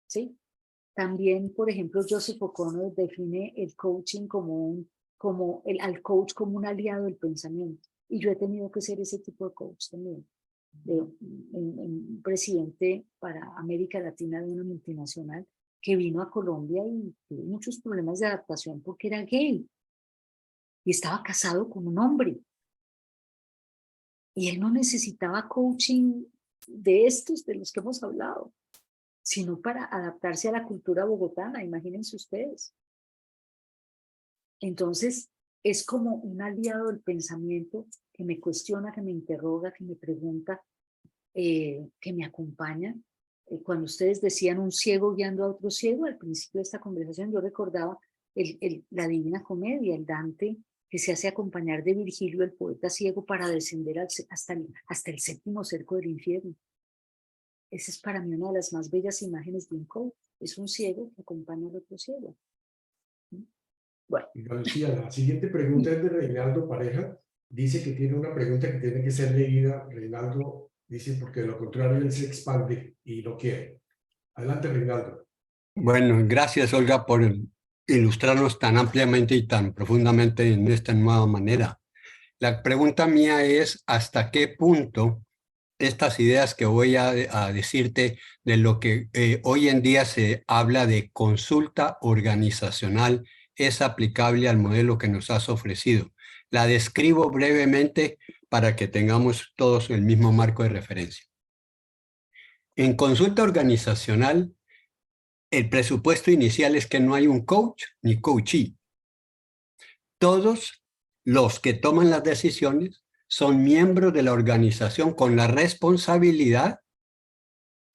¿sí? También, por ejemplo, Joseph O'Connor define el coaching al coach como un aliado del pensamiento. Y yo he tenido que ser ese tipo de coach también. Un presidente para América Latina de una multinacional que vino a Colombia y tuvo muchos problemas de adaptación porque era gay y estaba casado con un hombre. Y él no necesitaba coaching de estos de los que hemos hablado, sino para adaptarse a la cultura bogotana, imagínense ustedes. Entonces, es como un aliado del pensamiento que me cuestiona, que me interroga, que me pregunta, que me acompaña. Cuando ustedes decían un ciego guiando a otro ciego, al principio de esta conversación yo recordaba la Divina Comedia, el Dante que se hace acompañar de Virgilio, el poeta ciego, para descender hasta el séptimo cerco del infierno. Esa es para mí una de las más bellas imágenes de un coach. Es un ciego que acompaña al otro ciego. Bueno. Lucía, la siguiente pregunta es de Reinaldo Pareja. Dice que tiene una pregunta que tiene que ser leída. Reinaldo dice porque de lo contrario él se expande y no quiere. Adelante, Reinaldo. Bueno, gracias, Olga, por ilustrarnos tan ampliamente y tan profundamente en esta nueva manera. La pregunta mía es, ¿hasta qué punto estas ideas que voy a decirte de lo que hoy en día se habla de consulta organizacional es aplicable al modelo que nos has ofrecido? La describo brevemente para que tengamos todos el mismo marco de referencia. En consulta organizacional, el presupuesto inicial es que no hay un coach ni coachee. Todos los que toman las decisiones son miembros de la organización con la responsabilidad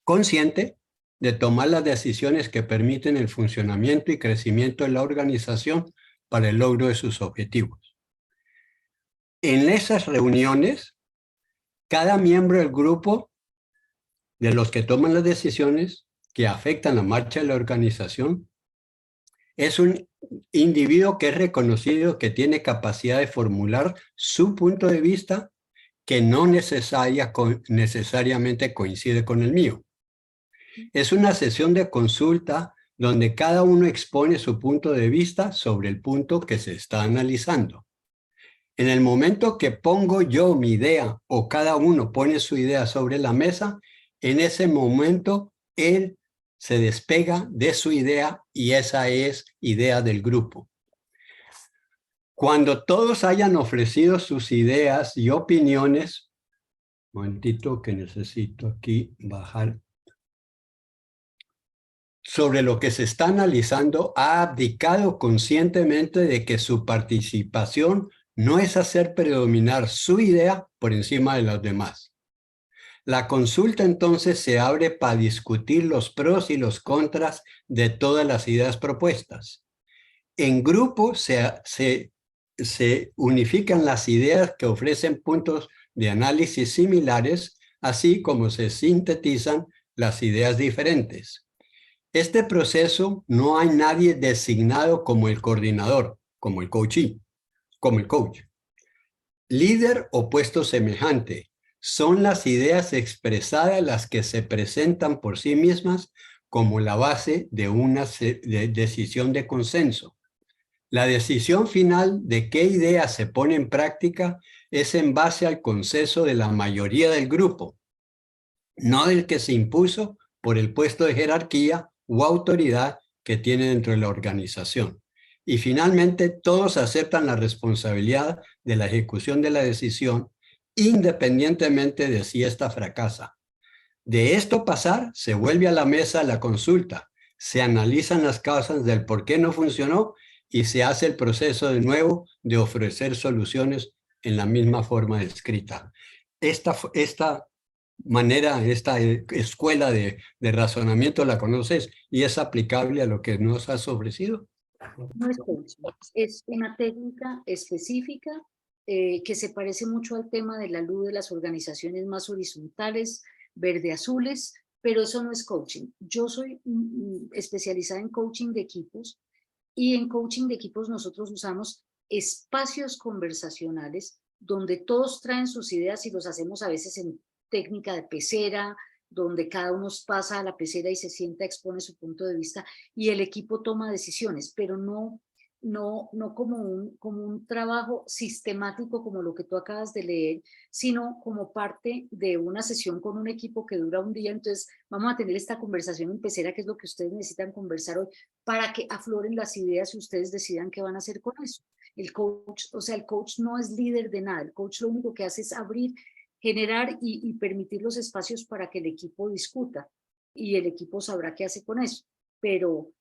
consciente de tomar las decisiones que permiten el funcionamiento y crecimiento de la organización para el logro de sus objetivos. En esas reuniones, cada miembro del grupo de los que toman las decisiones que afectan la marcha de la organización es un individuo que es reconocido, que tiene capacidad de formular su punto de vista que no necesariamente coincide con el mío. Es una sesión de consulta donde cada uno expone su punto de vista sobre el punto que se está analizando. En el momento que pongo yo mi idea o cada uno pone su idea sobre la mesa, en ese momento él se despega de su idea y esa es idea del grupo. Cuando todos hayan ofrecido sus ideas y opiniones, un momentito que necesito aquí bajar, sobre lo que se está analizando, ha abdicado conscientemente de que su participación no es hacer predominar su idea por encima de las demás. La consulta entonces se abre para discutir los pros y los contras de todas las ideas propuestas. En grupo se unifican las ideas que ofrecen puntos de análisis similares, así como se sintetizan las ideas diferentes. Este proceso no hay nadie designado como el coordinador, como el coachee, como el coach. Líder o puesto semejante. Son las ideas expresadas las que se presentan por sí mismas como la base de una decisión de consenso. La decisión final de qué idea se pone en práctica es en base al consenso de la mayoría del grupo, no del que se impuso por el puesto de jerarquía u autoridad que tiene dentro de la organización. Y finalmente, todos aceptan la responsabilidad de la ejecución de la decisión, independientemente de si esta fracasa. De esto pasar, se vuelve a la mesa la consulta, se analizan las causas del por qué no funcionó y se hace el proceso de nuevo de ofrecer soluciones en la misma forma descrita. Esta manera, esta escuela de razonamiento la conoces y es aplicable a lo que nos has ofrecido. No es coaching, es una técnica específica que se parece mucho al tema de la luz de las organizaciones más horizontales, verde-azules, pero eso no es coaching. Yo soy especializada en coaching de equipos y en coaching de equipos nosotros usamos espacios conversacionales donde todos traen sus ideas y los hacemos a veces en técnica de pecera, donde cada uno pasa a la pecera y se sienta, expone su punto de vista y el equipo toma decisiones, pero no como un trabajo sistemático como lo que tú acabas de leer, sino como parte de una sesión con un equipo que dura un día. Entonces vamos a tener esta conversación en pecera, que es lo que ustedes necesitan conversar hoy, para que afloren las ideas y ustedes decidan qué van a hacer con eso. El coach, o sea, el coach no es líder de nada, el coach lo único que hace es abrir, generar y permitir los espacios para que el equipo discuta y el equipo sabrá qué hace con eso, pero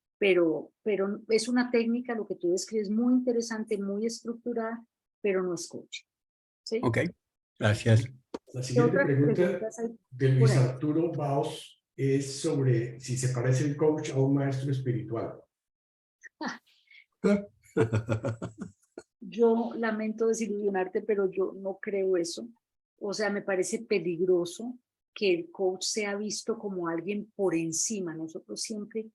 es una técnica, lo que tú describes, muy interesante, muy estructurada, pero no es coaching. ¿Sí? Ok, gracias. La ¿Qué siguiente otras pregunta preguntas hay de por Luis ahí? Arturo Baos es sobre si se parece el coach a un maestro espiritual. Yo lamento desilusionarte, pero yo no creo eso. O sea, me parece peligroso que el coach sea visto como alguien por encima. Nosotros siempre,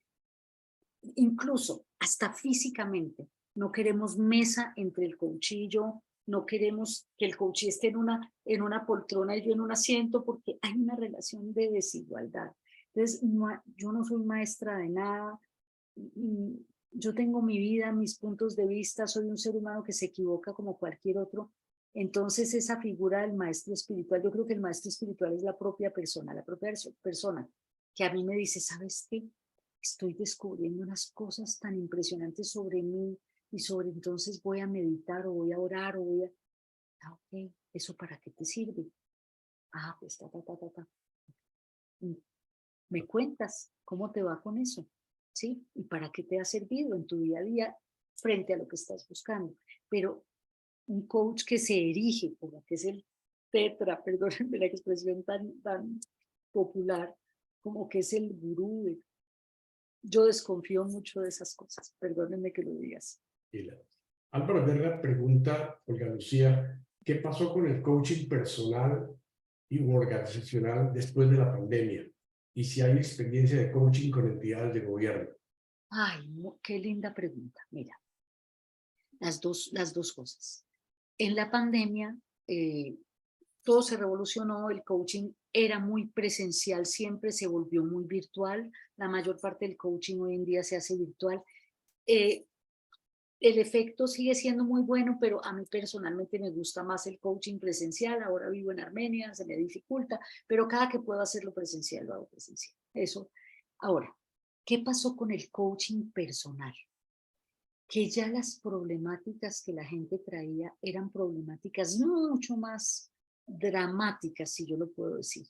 incluso hasta físicamente, no queremos mesa entre el coach y yo, no queremos que el coach esté en una poltrona y yo en un asiento, porque hay una relación de desigualdad. Entonces, yo no soy maestra de nada, yo tengo mi vida, mis puntos de vista, soy un ser humano que se equivoca como cualquier otro. Entonces esa figura del maestro espiritual, yo creo que el maestro espiritual es la propia persona que a mí me dice, ¿sabes qué? Estoy descubriendo unas cosas tan impresionantes sobre mí y sobre, entonces voy a meditar o voy a orar o voy a... Ah, ok, ¿eso para qué te sirve? Ah, pues me cuentas cómo te va con eso, ¿sí? Y para qué te ha servido en tu día a día frente a lo que estás buscando. Pero un coach que se erige, como que es el tetra, perdónenme la expresión tan popular, como que es el gurú. Yo desconfío mucho de esas cosas, perdónenme que lo digas. Álvaro Guerra pregunta, Olga Lucía, ¿qué pasó con el coaching personal y organizacional después de la pandemia? Y si hay experiencia de coaching con entidades de gobierno. Ay, qué linda pregunta. Mira, las dos cosas. En la pandemia, todo se revolucionó, el coaching era muy presencial, siempre se volvió muy virtual, la mayor parte del coaching hoy en día se hace virtual. El efecto sigue siendo muy bueno, pero a mí personalmente me gusta más el coaching presencial. Ahora vivo en Armenia, se me dificulta, pero cada que puedo hacerlo presencial, lo hago presencial. Eso. Ahora, ¿qué pasó con el coaching personal? Que ya las problemáticas que la gente traía eran problemáticas mucho más dramáticas, si yo lo puedo decir.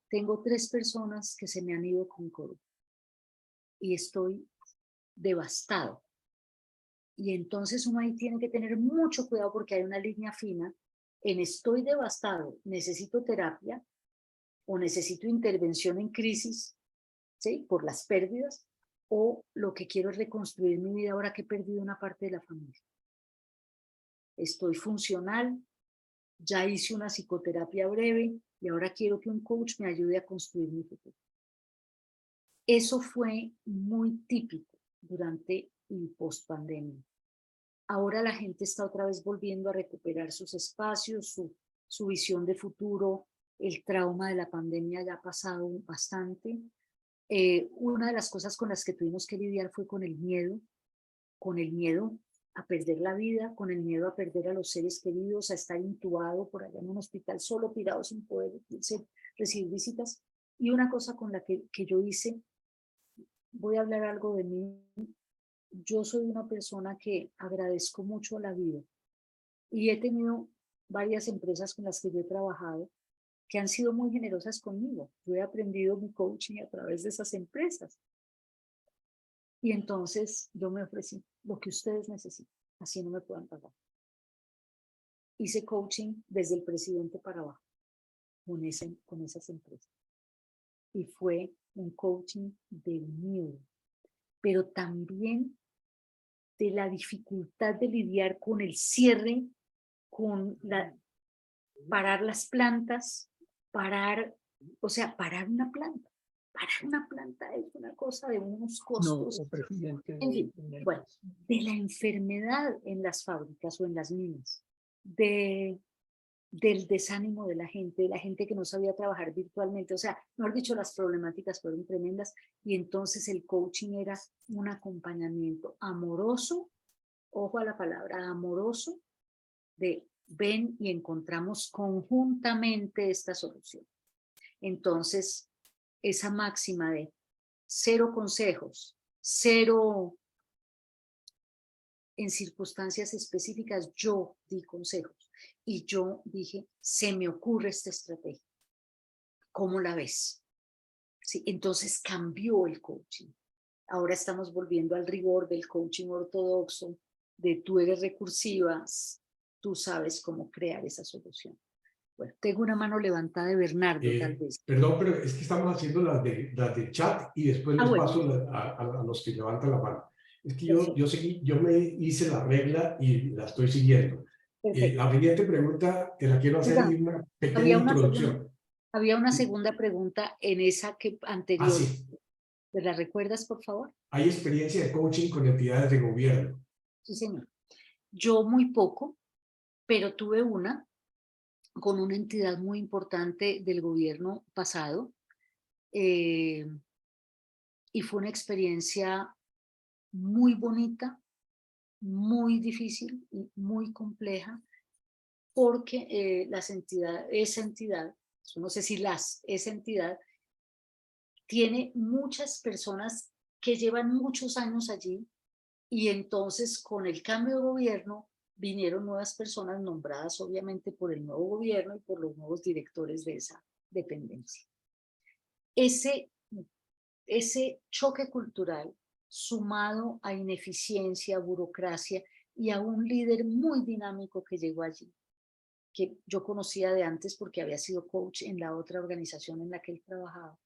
Tengo 3 personas que se me han ido con COVID y estoy devastado. Y entonces uno ahí tiene que tener mucho cuidado porque hay una línea fina en estoy devastado, necesito terapia o necesito intervención en crisis, ¿sí? Por las pérdidas, o lo que quiero es reconstruir mi vida ahora que he perdido una parte de la familia. Estoy funcional, ya hice una psicoterapia breve y ahora quiero que un coach me ayude a construir mi futuro. Eso fue muy típico durante el post-pandemia. Ahora la gente está otra vez volviendo a recuperar sus espacios, su visión de futuro. El trauma de la pandemia ya ha pasado bastante. Una de las cosas con las que tuvimos que lidiar fue con el miedo a perder la vida, con el miedo a perder a los seres queridos, a estar intubado por allá en un hospital solo tirado sin poder recibir visitas. Y una cosa con la que yo hice, voy a hablar algo de mí. Yo soy una persona que agradezco mucho a la vida y he tenido varias empresas con las que yo he trabajado que han sido muy generosas conmigo. Yo he aprendido mi coaching a través de esas empresas. Y entonces yo me ofrecí lo que ustedes necesitan, así no me puedan pagar. Hice coaching desde el presidente para abajo con esas empresas. Y fue un coaching del miedo, pero también de la dificultad de lidiar con el cierre, parar las plantas, parar una planta. Parar una planta es una cosa de unos costos. No, presidente. En fin, bueno, de la enfermedad en las fábricas o en las minas, de del desánimo de la gente que no sabía trabajar virtualmente. O sea, mejor dicho, las problemáticas fueron tremendas y entonces el coaching era un acompañamiento amoroso, ojo a la palabra, amoroso, de ven y encontramos conjuntamente esta solución. Entonces, esa máxima de 0 consejos, 0 en circunstancias específicas, yo di consejos y yo dije, se me ocurre esta estrategia. ¿Cómo la ves? Sí, entonces cambió el coaching. Ahora estamos volviendo al rigor del coaching ortodoxo, de tú eres recursiva, tú sabes cómo crear esa solución. Bueno, tengo una mano levantada de Bernardo, tal vez. Perdón, pero es que estamos haciendo las de chat y después les bueno. paso a los que levantan la mano. Es que Perfecto. yo me hice la regla y la estoy siguiendo. La siguiente pregunta te la quiero hacer y una pequeña introducción. Había una segunda pregunta en esa que anterior. Sí. ¿Me la recuerdas, por favor? ¿Hay experiencia de coaching con entidades de gobierno? Sí, señor. Yo muy poco, pero tuve una con una entidad muy importante del gobierno pasado y fue una experiencia muy bonita, muy difícil y muy compleja porque esa entidad, no sé si esa entidad tiene muchas personas que llevan muchos años allí y entonces con el cambio de gobierno vinieron nuevas personas nombradas obviamente por el nuevo gobierno y por los nuevos directores de esa dependencia. Ese choque cultural sumado a ineficiencia, burocracia y a un líder muy dinámico que llegó allí, que yo conocía de antes porque había sido coach en la otra organización en la que él trabajaba,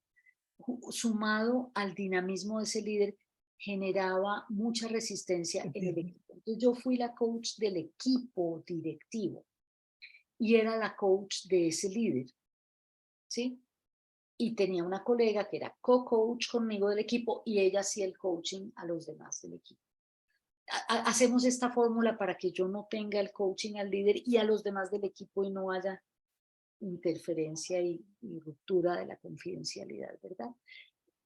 sumado al dinamismo de ese líder, generaba mucha resistencia en el equipo. Entonces yo fui la coach del equipo directivo y era la coach de ese líder, ¿sí? Y tenía una colega que era co-coach conmigo del equipo y ella hacía el coaching a los demás del equipo. Hacemos esta fórmula para que yo no tenga el coaching al líder y a los demás del equipo y no haya interferencia y ruptura de la confidencialidad, ¿verdad?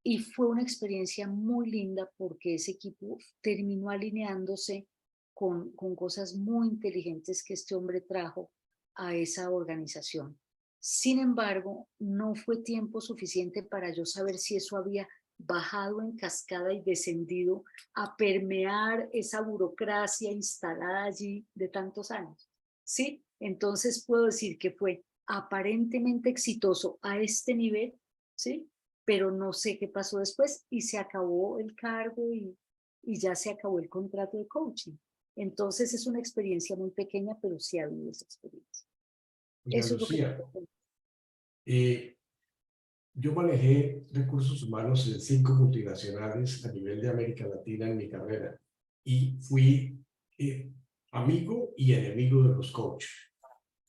Y fue una experiencia muy linda porque ese equipo terminó alineándose con cosas muy inteligentes que este hombre trajo a esa organización. Sin embargo, no fue tiempo suficiente para yo saber si eso había bajado en cascada y descendido a permear esa burocracia instalada allí de tantos años. ¿Sí? Entonces puedo decir que fue aparentemente exitoso a este nivel, ¿sí? Pero no sé qué pasó después y se acabó el cargo y ya se acabó el contrato de coaching. Entonces es una experiencia muy pequeña, pero sí ha habido esa experiencia. Eso es lo que yo manejé recursos humanos en 5 multinacionales a nivel de América Latina en mi carrera y fui amigo y enemigo de los coaches.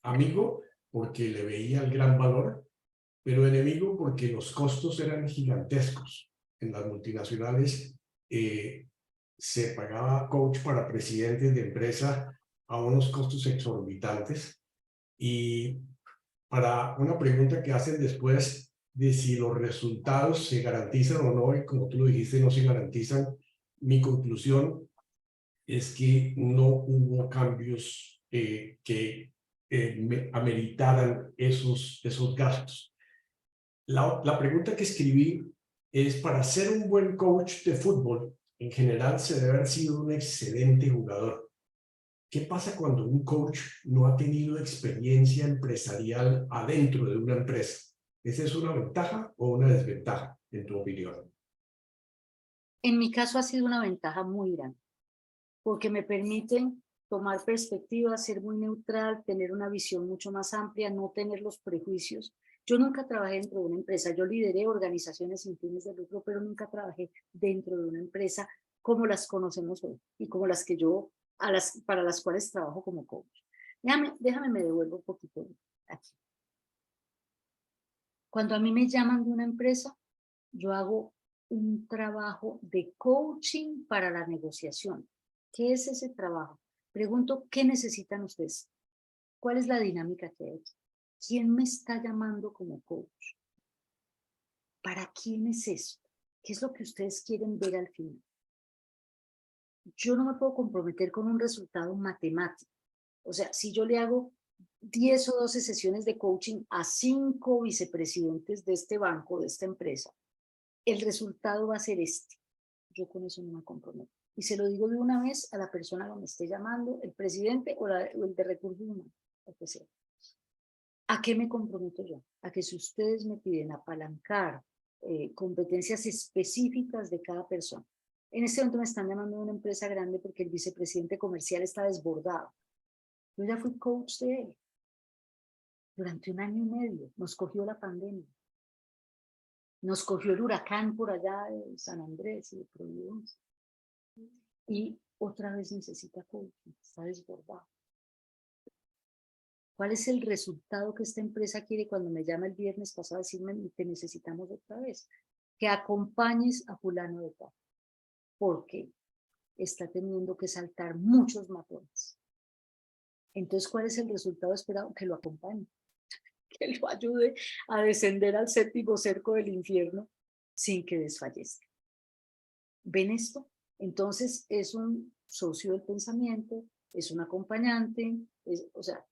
Amigo porque le veía el gran valor, pero enemigo porque los costos eran gigantescos. En las multinacionales se pagaba coach para presidentes de empresa a unos costos exorbitantes y para una pregunta que hacen después de si los resultados se garantizan o no, y como tú lo dijiste, no se garantizan, mi conclusión es que no hubo cambios que ameritaran esos gastos. La pregunta que escribí es, para ser un buen coach de fútbol, en general se debe haber sido un excelente jugador. ¿Qué pasa cuando un coach no ha tenido experiencia empresarial adentro de una empresa? ¿Esa es una ventaja o una desventaja, en tu opinión? En mi caso ha sido una ventaja muy grande, porque me permiten tomar perspectiva, ser muy neutral, tener una visión mucho más amplia, no tener los prejuicios. Yo nunca trabajé dentro de una empresa, yo lideré organizaciones sin fines de lucro, pero nunca trabajé dentro de una empresa como las conocemos hoy y como las que yo, para las cuales trabajo como coach. Déjame me devuelvo un poquito aquí. Cuando a mí me llaman de una empresa, yo hago un trabajo de coaching para la negociación. ¿Qué es ese trabajo? Pregunto, ¿qué necesitan ustedes? ¿Cuál es la dinámica que hay aquí? ¿Quién me está llamando como coach? ¿Para quién es esto? ¿Qué es lo que ustedes quieren ver al final? Yo no me puedo comprometer con un resultado matemático. O sea, si yo le hago 10 o 12 sesiones de coaching a 5 vicepresidentes de este banco, de esta empresa, el resultado va a ser este. Yo con eso no me comprometo. Y se lo digo de una vez a la persona que me esté llamando, el presidente o el de recursos humanos, lo que sea. ¿A qué me comprometo yo? A que si ustedes me piden apalancar competencias específicas de cada persona. En este momento me están llamando a una empresa grande porque el vicepresidente comercial está desbordado. Yo ya fui coach de él. Durante 1 año y medio nos cogió la pandemia. Nos cogió el huracán por allá de San Andrés y de Providencia. Y otra vez necesita coaching, está desbordado. ¿Cuál es el resultado que esta empresa quiere cuando me llama el viernes pasado a decirme que necesitamos otra vez? Que acompañes a fulano de tal. Porque está teniendo que saltar muchos matones. Entonces, ¿cuál es el resultado esperado? Que lo acompañe. Que lo ayude a descender al 7º cerco del infierno sin que desfallezca. ¿Ven esto? Entonces es un socio del pensamiento, es un acompañante, o sea,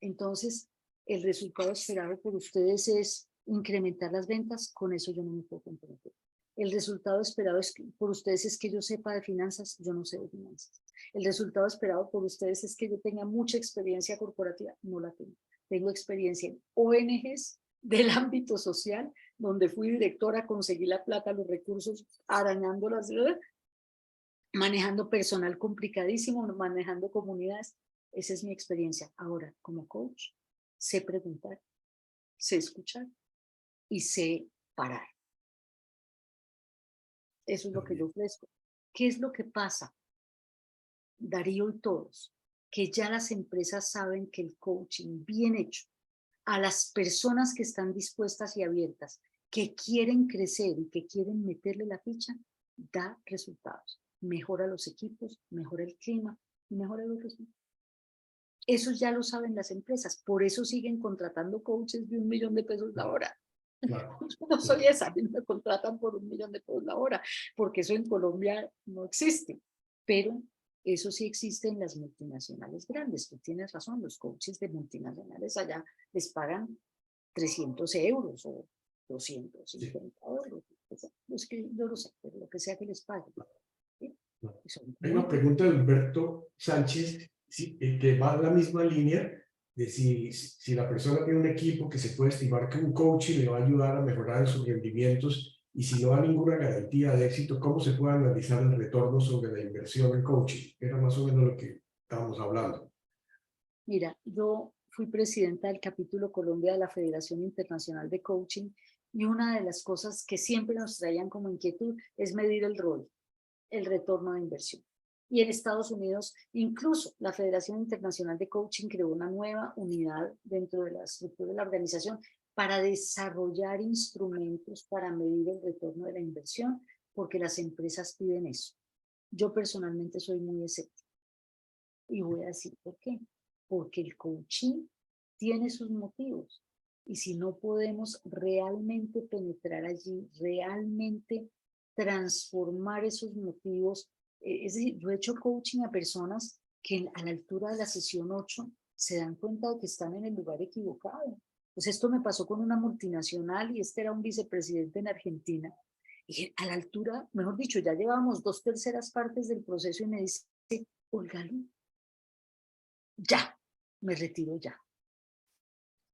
entonces el resultado esperado por ustedes es incrementar las ventas, con eso yo no me puedo comprometer. El resultado esperado por ustedes es que yo sepa de finanzas, yo no sé de finanzas. El resultado esperado por ustedes es que yo tenga mucha experiencia corporativa, no la tengo. Tengo experiencia en ONGs del ámbito social, donde fui directora, conseguí la plata, los recursos, arañando las, manejando personal complicadísimo, manejando comunidades. Esa es mi experiencia. Ahora, como coach, sé preguntar, sé escuchar y sé parar. Eso es lo que yo ofrezco. ¿Qué es lo que pasa, Darío y todos? Que ya las empresas saben que el coaching bien hecho a las personas que están dispuestas y abiertas, que quieren crecer y que quieren meterle la ficha, da resultados. Mejora los equipos, mejora el clima y mejora los resultados. Eso ya lo saben las empresas, por eso siguen contratando coaches de $1 millón la hora. Claro. Yo no soy esa, a mí me contratan por $1 millón la hora, porque eso en Colombia no existe, pero eso sí existe en las multinacionales grandes. Tú tienes razón, los coaches de multinacionales allá les pagan 300 euros o 250 euros. Es que yo no sé, pero lo que sea que les paguen. ¿Sí? Hay una pregunta de Humberto Sánchez que va en la misma línea de si la persona tiene un equipo que se puede estimar que un coach le va a ayudar a mejorar sus rendimientos y si no da ninguna garantía de éxito, ¿cómo se puede analizar el retorno sobre la inversión en coaching? Era más o menos lo que estábamos hablando. Mira, yo fui presidenta del capítulo Colombia de la Federación Internacional de Coaching y una de las cosas que siempre nos traían como inquietud es medir el ROI, el retorno de inversión. Y en Estados Unidos, incluso la Federación Internacional de Coaching creó una nueva unidad dentro de la estructura de la organización para desarrollar instrumentos para medir el retorno de la inversión, porque las empresas piden eso. Yo personalmente soy muy escéptica. Y voy a decir por qué. Porque el coaching tiene sus motivos. Y si no podemos realmente penetrar allí, realmente transformar esos motivos, es decir, yo he hecho coaching a personas que a la altura de la sesión 8 se dan cuenta de que están en el lugar equivocado. Pues esto me pasó con una multinacional y este era un vicepresidente en Argentina. Y a la altura, mejor dicho, ya llevábamos 2/3 partes del proceso y me dice, Olga Lu, ya, me retiro ya.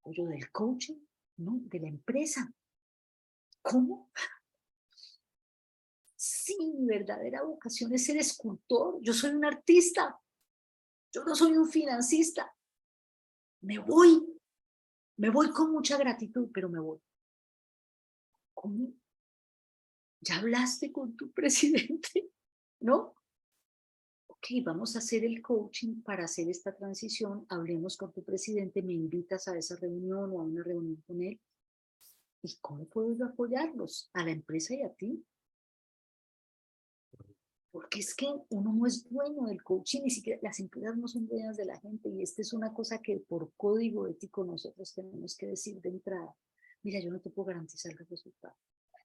Yo del coaching, no, de la empresa. ¿Cómo? Sí, mi verdadera vocación es ser escultor. Yo soy un artista. Yo no soy un financista. Me voy con mucha gratitud, pero me voy. ¿Cómo? ¿Ya hablaste con tu presidente? ¿No? Ok, vamos a hacer el coaching para hacer esta transición. Hablemos con tu presidente, me invitas a esa reunión o a una reunión con él. ¿Y cómo puedo yo apoyarlos? A la empresa y a ti. Porque es que uno no es dueño del coaching, ni siquiera las empresas no son dueñas de la gente, y esta es una cosa que por código ético nosotros tenemos que decir de entrada. Mira, yo no te puedo garantizar el resultado,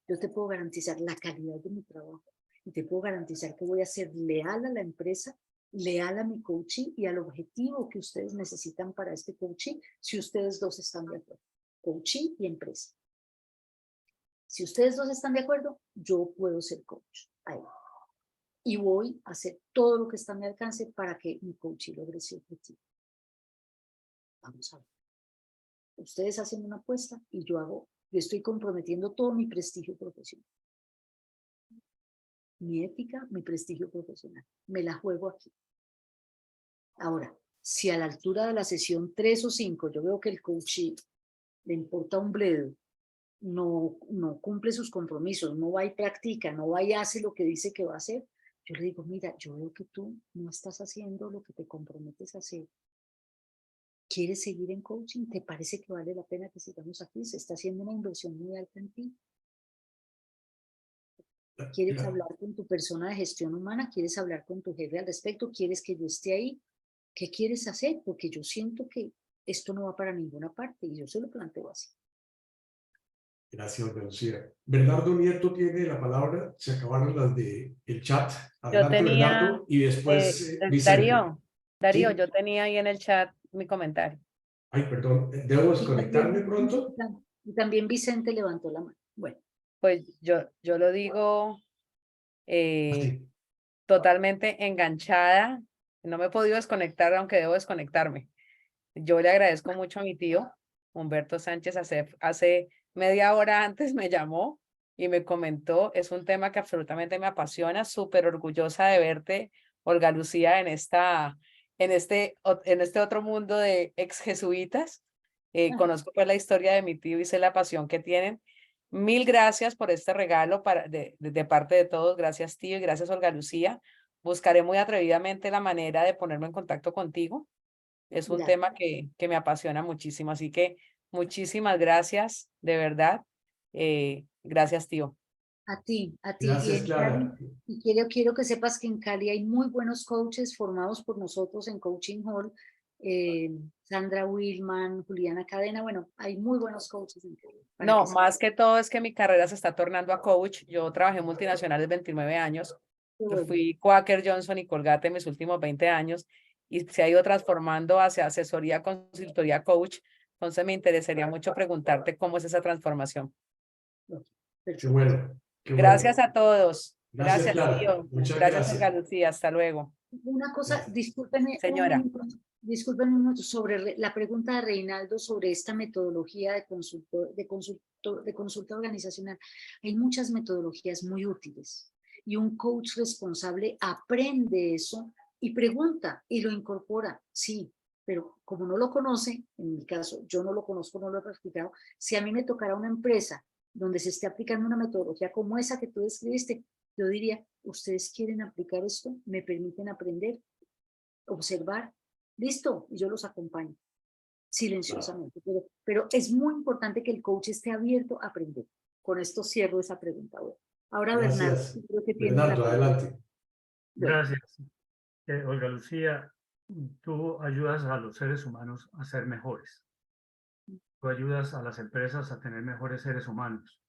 yo te puedo garantizar la calidad de mi trabajo, y te puedo garantizar que voy a ser leal a la empresa, leal a mi coaching y al objetivo que ustedes necesitan para este coaching, si ustedes dos están de acuerdo, coaching y empresa. Si ustedes dos están de acuerdo, yo puedo ser coach ahí. Y voy a hacer todo lo que está a mi alcance para que mi coaching logre su objetivo. Vamos a ver. Ustedes hacen una apuesta y yo estoy comprometiendo todo mi prestigio profesional. Mi ética, mi prestigio profesional. Me la juego aquí. Ahora, si a la altura de la sesión 3 o 5 yo veo que el coaching le importa un bledo, no cumple sus compromisos, no va y practica, no va y hace lo que dice que va a hacer, yo le digo, mira, yo veo que tú no estás haciendo lo que te comprometes a hacer. ¿Quieres seguir en coaching? ¿Te parece que vale la pena que sigamos aquí? Se está haciendo una inversión muy alta en ti. ¿Quieres hablar con tu persona de gestión humana? ¿Quieres hablar con tu jefe al respecto? ¿Quieres que yo esté ahí? ¿Qué quieres hacer? Porque yo siento que esto no va para ninguna parte y yo se lo planteo así. Gracias, Olga Lucía. Bernardo Nieto tiene la palabra. Se acabaron las del chat. Adelante, tenía, Bernardo, y después Vicente. Darío, ¿Sí? yo tenía ahí en el chat mi comentario. Ay, perdón, ¿debo desconectarme pronto? Y también Vicente levantó la mano. Bueno. Pues yo lo digo Sí. totalmente enganchada. No me he podido desconectar, aunque debo desconectarme. Yo le agradezco mucho a mi tío, Humberto Sánchez, hace media hora antes me llamó y me comentó, es un tema que absolutamente me apasiona, súper orgullosa de verte, Olga Lucía, en este otro mundo de ex jesuitas. Conozco pues la historia de mi tío y sé la pasión que tienen. Mil gracias por este regalo de parte de todos. Gracias, tío, y gracias, Olga Lucía. Buscaré muy atrevidamente la manera de ponerme en contacto contigo. Es un tema que me apasiona muchísimo, así que muchísimas gracias, de verdad. Gracias, tío. A ti. Gracias, Y en Clara. Cali, y quiero que sepas que en Cali hay muy buenos coaches formados por nosotros en Coaching Hall. Sandra Wilman, Juliana Cadena, bueno, hay muy buenos coaches en Cali. No, más que todo es que mi carrera se está tornando a coach. Yo trabajé en multinacionales 29 años. Bueno. Fui Quaker, Johnson y Colgate en mis últimos 20 años y se ha ido transformando hacia asesoría, consultoría, coach. Entonces me interesaría mucho preguntarte cómo es esa transformación. Qué bueno. Qué Gracias bueno. a todos. Gracias, Gracias, Clara. tío. Muchas Gracias, gracias. Olga Lucía. Hasta luego. Una cosa, Gracias. discúlpenme Señora. discúlpenme un minuto sobre la pregunta de Reinaldo sobre esta metodología de consulta organizacional. Hay muchas metodologías muy útiles y un coach responsable aprende eso y pregunta y lo incorpora, sí, pero como no lo conoce, en mi caso, yo no lo conozco, no lo he practicado, si a mí me tocara una empresa donde se esté aplicando una metodología como esa que tú describiste, yo diría, ¿ustedes quieren aplicar esto? ¿Me permiten aprender? ¿Observar? Listo, y yo los acompaño silenciosamente. Pero es muy importante que el coach esté abierto a aprender. Con esto cierro esa pregunta. Ahora, Gracias. Bernardo, creo que Bernardo, adelante. Gracias. Olga Lucía, tú ayudas a los seres humanos a ser mejores. Tú ayudas a las empresas a tener mejores seres humanos.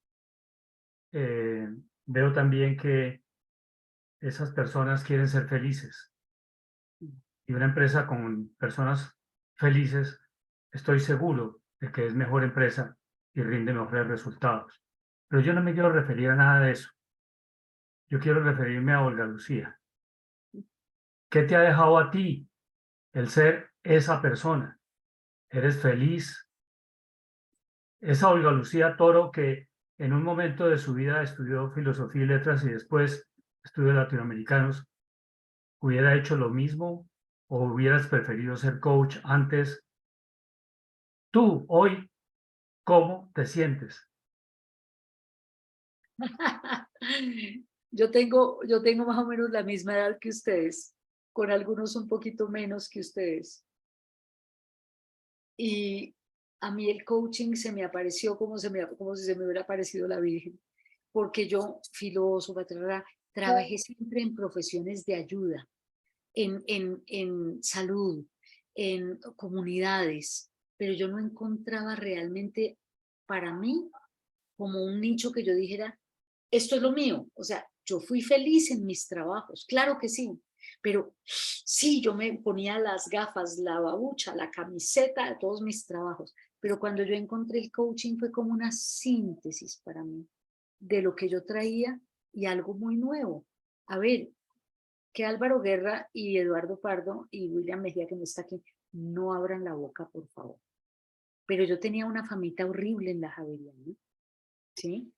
Veo también que esas personas quieren ser felices. Y una empresa con personas felices, estoy seguro de que es mejor empresa y rinde mejores resultados. Pero yo no me quiero referir a nada de eso. Yo quiero referirme a Olga Lucía. ¿Qué te ha dejado a ti el ser esa persona? ¿Eres feliz? Esa Olga Lucía Toro que en un momento de su vida estudió filosofía y letras y después estudios latinoamericanos, ¿hubiera hecho lo mismo o hubieras preferido ser coach antes? Tú, hoy, ¿cómo te sientes? Yo tengo más o menos la misma edad que ustedes, con algunos un poquito menos que ustedes. Y a mí el coaching se me apareció como si se me hubiera aparecido la Virgen, porque yo, filósofa, Trabajé siempre en profesiones de ayuda, en salud, en comunidades, pero yo no encontraba realmente para mí como un nicho que yo dijera, esto es lo mío. O sea, yo fui feliz en mis trabajos, claro que sí, pero sí, yo me ponía las gafas, la babucha, la camiseta de todos mis trabajos, pero cuando yo encontré el coaching fue como una síntesis para mí de lo que yo traía y algo muy nuevo. A ver, que Álvaro Guerra y Eduardo Pardo y William Mejía, que no está aquí, no abran la boca, por favor. Pero yo tenía una famita horrible en la Javeriana, ¿sí?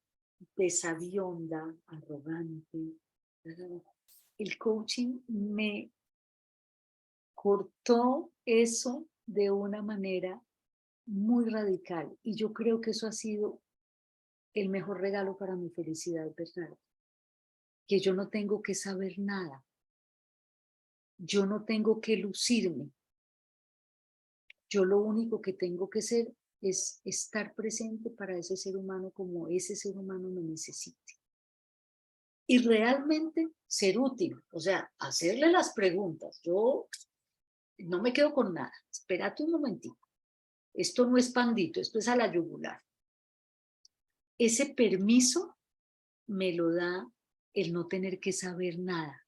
Desavionda, arrogante. El coaching me cortó eso de una manera muy radical y yo creo que eso ha sido el mejor regalo para mi felicidad personal, que yo no tengo que saber nada, yo no tengo que lucirme, yo lo único que tengo que ser es estar presente para ese ser humano como ese ser humano me necesite. Y realmente ser útil, o sea, hacerle las preguntas. Yo no me quedo con nada. Espérate un momentito. Esto no es pandito, esto es a la yugular. Ese permiso me lo da el no tener que saber nada,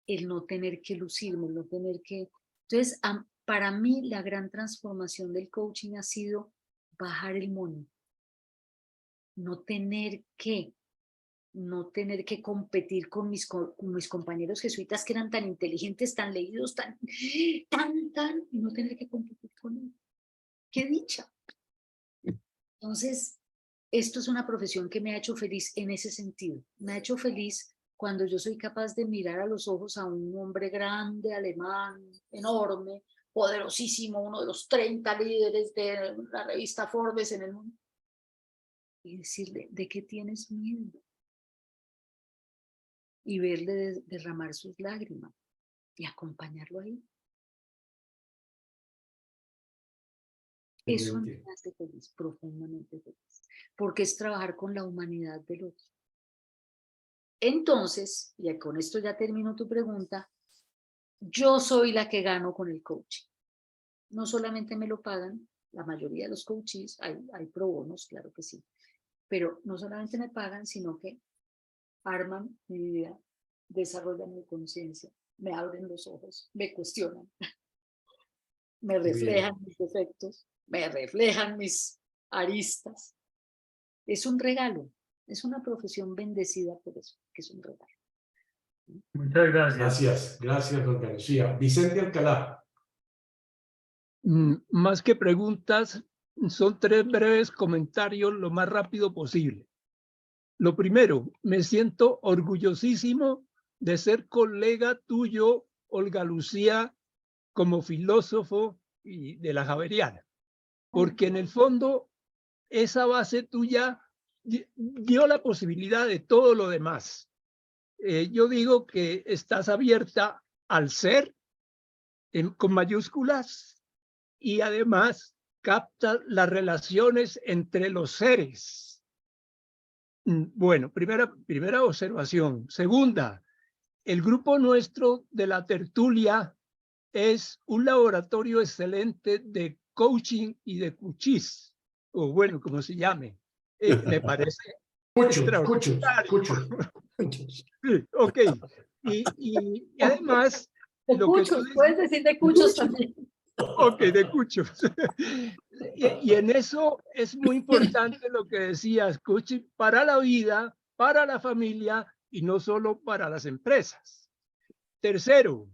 el no tener que lucirme, el no tener que... Entonces, para mí la gran transformación del coaching ha sido bajar el mono, no tener que competir con mis compañeros jesuitas que eran tan inteligentes, tan leídos, y no tener que competir con ellos. ¡Qué dicha! Entonces, esto es una profesión que me ha hecho feliz en ese sentido. Me ha hecho feliz cuando yo soy capaz de mirar a los ojos a un hombre grande, alemán, enorme, poderosísimo, uno de los 30 líderes de la revista Forbes en el mundo, y decirle, ¿de qué tienes miedo? Y verle derramar sus lágrimas y acompañarlo ahí. Eso me hace feliz, profundamente feliz, porque es trabajar con la humanidad del otro. Entonces, y con esto ya termino tu pregunta, yo soy la que gano con el coaching. No solamente me lo pagan, la mayoría de los coaches, hay pro bonos, claro que sí, pero no solamente me pagan, sino que arman mi vida, desarrollan mi conciencia, me abren los ojos, me cuestionan, me reflejan mis defectos, me reflejan mis aristas. Es un regalo, es una profesión bendecida por eso, que es un regalo. Muchas gracias. Gracias, Olga Lucía. Vicente Alcalá. Más que preguntas, son 3 breves comentarios lo más rápido posible. Lo primero, me siento orgullosísimo de ser colega tuyo, Olga Lucía, como filósofo y de la Javeriana, porque en el fondo esa base tuya dio la posibilidad de todo lo demás. Yo digo que estás abierta al ser con mayúsculas y además capta las relaciones entre los seres. Bueno, primera observación. Segunda, el grupo nuestro de la tertulia es un laboratorio excelente de coaching y de cuchis, o bueno, como se llame. Me parece extraordinario. Sí, ok. Y además... De cuchos, puedes decir de cuchos también. Ok, de cuchos. Y en eso es muy importante lo que decías, coaching para la vida, para la familia y no solo para las empresas. Tercero,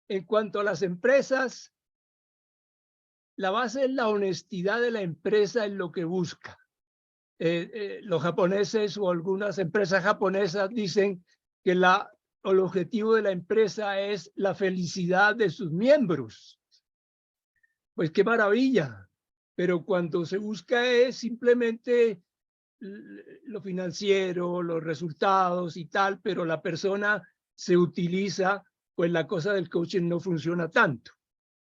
en cuanto a las empresas, la base es la honestidad de la empresa en lo que busca. Los japoneses o algunas empresas japonesas dicen que el objetivo de la empresa es la felicidad de sus miembros. Pues qué maravilla, pero cuando se busca es simplemente lo financiero, los resultados y tal, pero la persona se utiliza, pues la cosa del coaching no funciona tanto.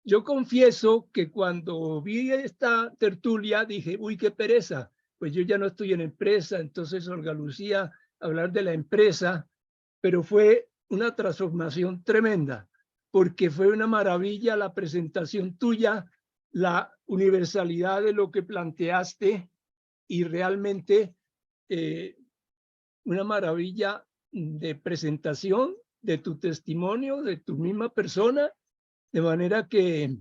Yo confieso que cuando vi esta tertulia dije, uy, qué pereza, pues yo ya no estoy en empresa, entonces Olga Lucía hablar de la empresa, pero fue una transformación tremenda, porque fue una maravilla la presentación tuya, la universalidad de lo que planteaste y realmente una maravilla de presentación de tu testimonio, de tu misma persona, de manera que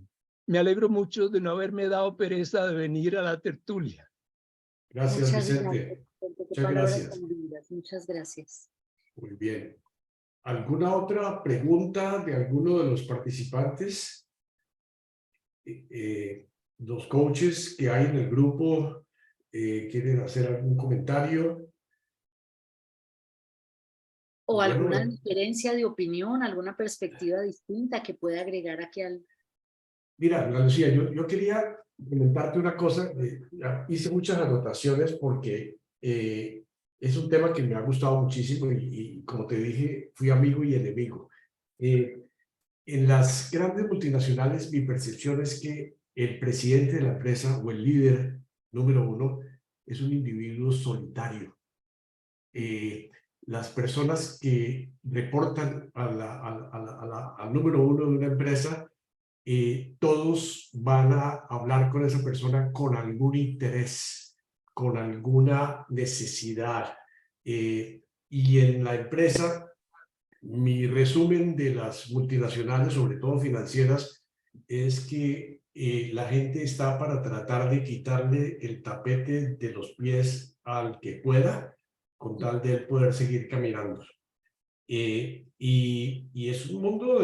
me alegro mucho de no haberme dado pereza de venir a la tertulia. Gracias, Muchas Vicente. gracias. Qué Muchas palabras gracias. tan lindas. Muchas gracias. Muy bien. ¿Alguna otra pregunta de alguno de los participantes? Los coaches que hay en el grupo quieren hacer algún comentario. O Bueno, alguna diferencia de opinión, alguna perspectiva distinta que pueda agregar aquí al... mira, Ana Lucía, yo quería comentarte una cosa. Hice muchas anotaciones porque es un tema que me ha gustado muchísimo y como te dije, fui amigo y enemigo. En las grandes multinacionales, mi percepción es que el presidente de la empresa o el líder número uno es un individuo solitario. Las personas que reportan al número uno de una empresa, todos van a hablar con esa persona con algún interés, con alguna necesidad. Y en la empresa, mi resumen de las multinacionales, sobre todo financieras, es que la gente está para tratar de quitarle el tapete de los pies al que pueda, con tal de él poder seguir caminando. Y es un mundo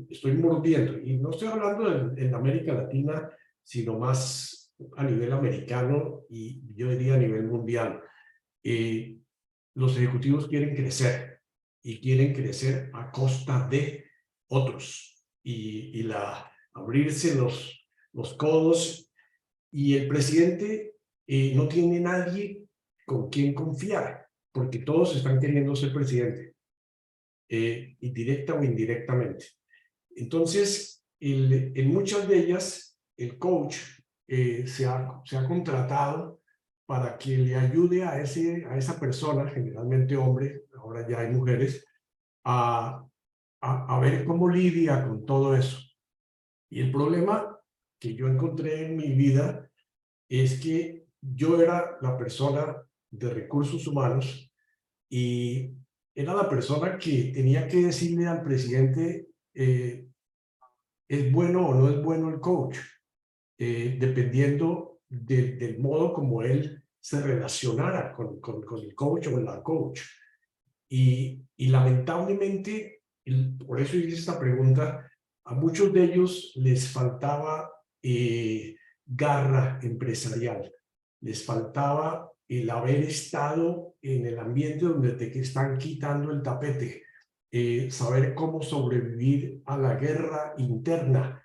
estoy mordiendo, y no estoy hablando en América Latina, sino más a nivel americano y yo diría a nivel mundial. Los ejecutivos quieren crecer y quieren crecer a costa de otros y abrirse los codos, y el presidente no tiene nadie con quien confiar, porque todos están queriendo ser presidente, indirecta o indirectamente. Entonces, en muchas de ellas, el coach se ha contratado para que le ayude a esa persona, generalmente hombre, ahora ya hay mujeres, a ver cómo lidia con todo eso. Y el problema que yo encontré en mi vida es que yo era la persona de recursos humanos y era la persona que tenía que decirle al presidente ¿es bueno o no es bueno el coach? Dependiendo del modo como él se relacionara con el coach o la coach. Y lamentablemente, por eso hice esta pregunta, a muchos de ellos les faltaba garra empresarial, les faltaba el haber estado en el ambiente donde te están quitando el tapete, saber cómo sobrevivir a la guerra interna.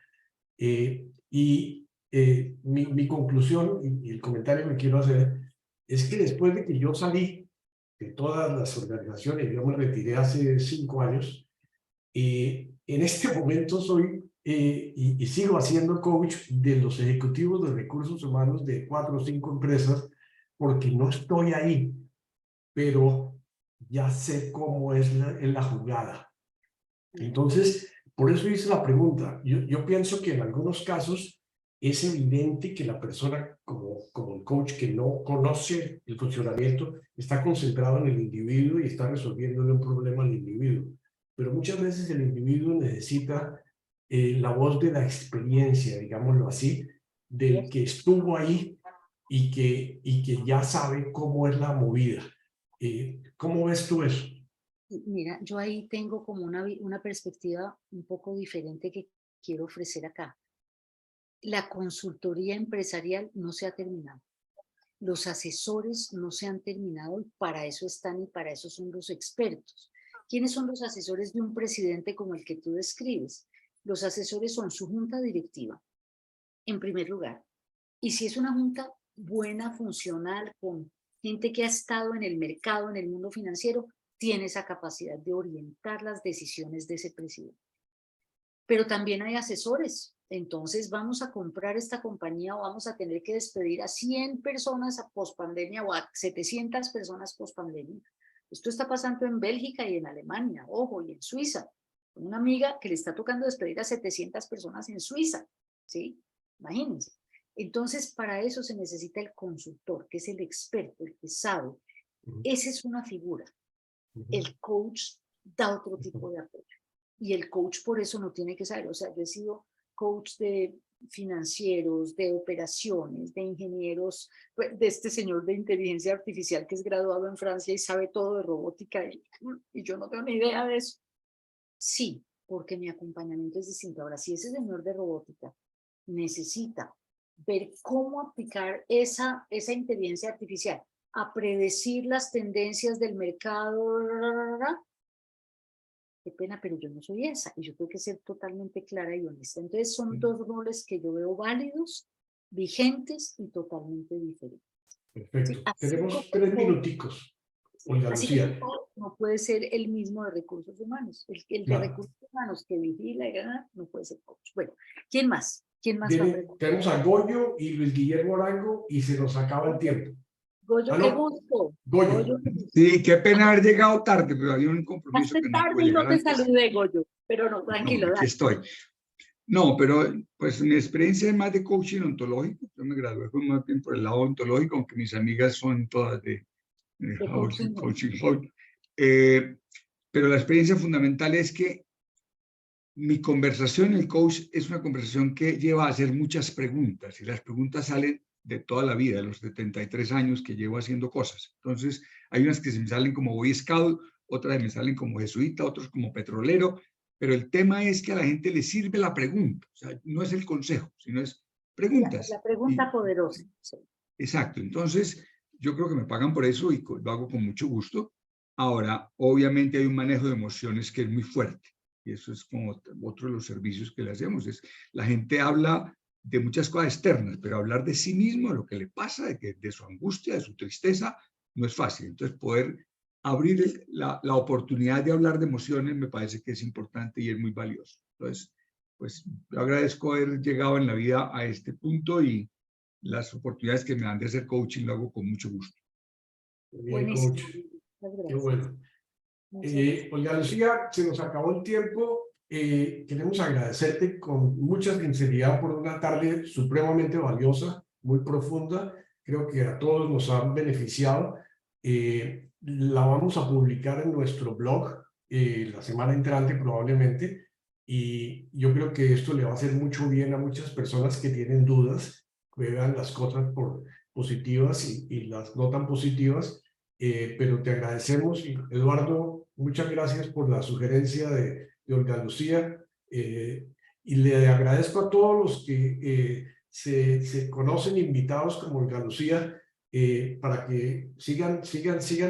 Mi conclusión y el comentario que quiero hacer es que después de que yo salí de todas las organizaciones, yo me retiré hace 5 años, en este momento soy y sigo haciendo coach de los ejecutivos de recursos humanos de 4 o 5 empresas, porque no estoy ahí, pero ya sé cómo es la jugada. Entonces, por eso hice la pregunta. Yo pienso que en algunos casos es evidente que la persona, como el coach que no conoce el funcionamiento, está concentrado en el individuo y está resolviéndole un problema al individuo. Pero muchas veces el individuo necesita la voz de la experiencia, digámoslo así, del que estuvo ahí y que ya sabe cómo es la movida. ¿Cómo ves tú eso? Mira, yo ahí tengo como una perspectiva un poco diferente que quiero ofrecer acá. La consultoría empresarial no se ha terminado. Los asesores no se han terminado y para eso están y para eso son los expertos. ¿Quiénes son los asesores de un presidente como el que tú describes? Los asesores son su junta directiva, en primer lugar. Y si es una junta buena, funcional, con gente que ha estado en el mercado, en el mundo financiero, tiene esa capacidad de orientar las decisiones de ese presidente. Pero también hay asesores entonces vamos a comprar esta compañía o vamos a tener que despedir a 100 personas a pospandemia o a 700 personas pospandemia. Esto está pasando en Bélgica y en Alemania, ojo, y en Suiza. Una amiga que le está tocando despedir a 700 personas en Suiza, ¿sí? Imagínense. Entonces, para eso se necesita el consultor, que es el experto, el que sabe. Esa es una figura. El coach da otro tipo de apoyo. Y el coach por eso no tiene que saber. O sea, yo he sido coach de financieros, de operaciones, de ingenieros, de este señor de inteligencia artificial que es graduado en Francia y sabe todo de robótica y yo no tengo ni idea de eso. Sí, porque mi acompañamiento es distinto. Ahora, si ese señor de robótica necesita ver cómo aplicar esa inteligencia artificial a predecir las tendencias del mercado, qué pena, pero yo no soy esa y yo tengo que ser totalmente clara y honesta. Entonces son dos roles que yo veo válidos, vigentes y totalmente diferentes. Perfecto. Sí, Tenemos 3 minuticos. Olga así Lucía. que no puede ser el mismo de recursos humanos. El de recursos humanos que vigila y gana no puede ser coach. Bueno, ¿quién más? ¿Quién más va a preguntar? Tenemos a Goyo y Luis Guillermo Arango y se nos acaba el tiempo. Goyo, ¿Aló? qué gusto. Goyo. Sí, qué pena haber llegado tarde, pero había un compromiso Hace que no pude tarde y llegar no te antes. saludé, Goyo, pero no, No, tranquilo, aquí dale. estoy. No, pero pues mi experiencia es más de coaching ontológico. Yo me gradué fue más bien por el lado ontológico, aunque mis amigas son todas de coaching. Pero la experiencia fundamental es que mi conversación en el coach es una conversación que lleva a hacer muchas preguntas y las preguntas salen de toda la vida, de los 73 años que llevo haciendo cosas. Entonces, hay unas que se me salen como Boy Scout, otras me salen como jesuita, otros como petrolero, pero el tema es que a la gente le sirve la pregunta, o sea, no es el consejo, sino es preguntas. La pregunta poderosa. Sí. Exacto, entonces yo creo que me pagan por eso y lo hago con mucho gusto. Ahora, obviamente hay un manejo de emociones que es muy fuerte y eso es como otro de los servicios que le hacemos, es la gente habla de muchas cosas externas, pero hablar de sí mismo, de lo que le pasa, de su angustia, de su tristeza, no es fácil. Entonces, poder abrir la oportunidad de hablar de emociones me parece que es importante y es muy valioso. Entonces, pues yo agradezco haber llegado en la vida a este punto y las oportunidades que me dan de hacer coaching lo hago con mucho gusto. Bien, coach. Qué bueno. Olga Lucía, se nos acabó el tiempo. Queremos agradecerte con mucha sinceridad por una tarde supremamente valiosa, muy profunda. Creo que a todos nos han beneficiado. La vamos a publicar en nuestro blog la semana entrante probablemente. Y yo creo que esto le va a hacer mucho bien a muchas personas que tienen dudas, que vean las cosas por positivas y las no tan positivas. Pero te agradecemos, Eduardo, muchas gracias por la sugerencia de Olga Lucía, y le agradezco a todos los que se conocen invitados como Olga Lucía, para que sigan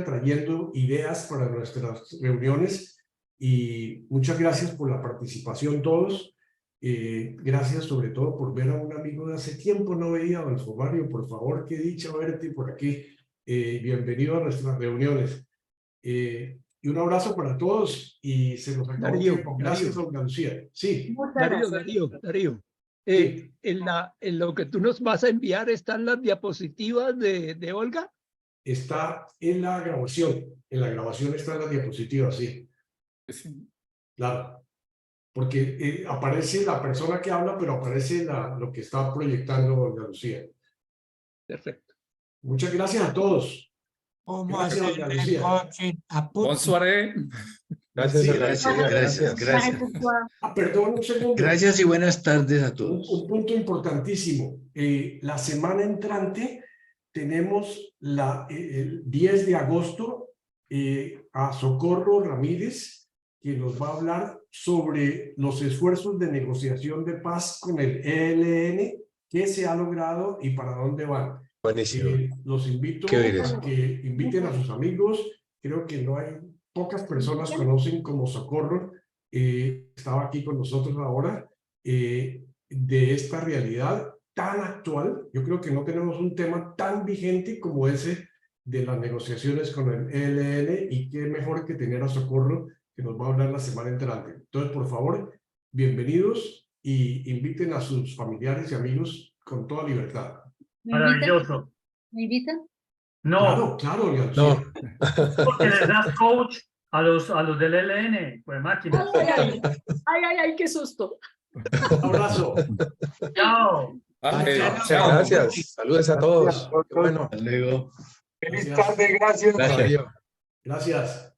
trayendo ideas para nuestras reuniones, y muchas gracias por la participación todos. Gracias sobre todo por ver a un amigo de hace tiempo no veía, Adolfo Mario, por favor, qué dicha verte por aquí. Bienvenido a nuestras reuniones. Y un abrazo para todos y se nos acabó el tiempo. Gracias, Olga Lucía. Sí. Darío. Sí. En lo que tú nos vas a enviar están las diapositivas de Olga. Está en la grabación. En la grabación están las diapositivas, sí. Claro. Porque aparece la persona que habla, pero aparece lo que está proyectando Olga Lucía. Perfecto. Muchas gracias a todos. Gracias, Olga Lucía. Bonsoir. Gracias. Perdón, un segundo. Gracias y buenas tardes a todos. Un punto importantísimo. La semana entrante tenemos el 10 de agosto a Socorro Ramírez, que nos va a hablar sobre los esfuerzos de negociación de paz con el ELN, qué se ha logrado y para dónde van. Buenísimo. Los invito a que inviten a sus amigos. Creo que pocas personas conocen como Socorro. Estaba aquí con nosotros ahora, de esta realidad tan actual. Yo creo que no tenemos un tema tan vigente como ese de las negociaciones con el ELN, y qué mejor que tener a Socorro, que nos va a hablar la semana entrante. Entonces, por favor, bienvenidos y inviten a sus familiares y amigos con toda libertad. ¿Me invitan? Maravilloso. ¿Me invitan? No, Claro, claro, Olga No. Lucía. porque les das coach a los del ELN, pues máquinas. Ay, qué susto. Un abrazo. Chao. Vale, Chao. muchas gracias. Saludos a todos. Qué bueno. Hasta luego. Feliz Gracias. tarde, gracias. Gracias. Gracias.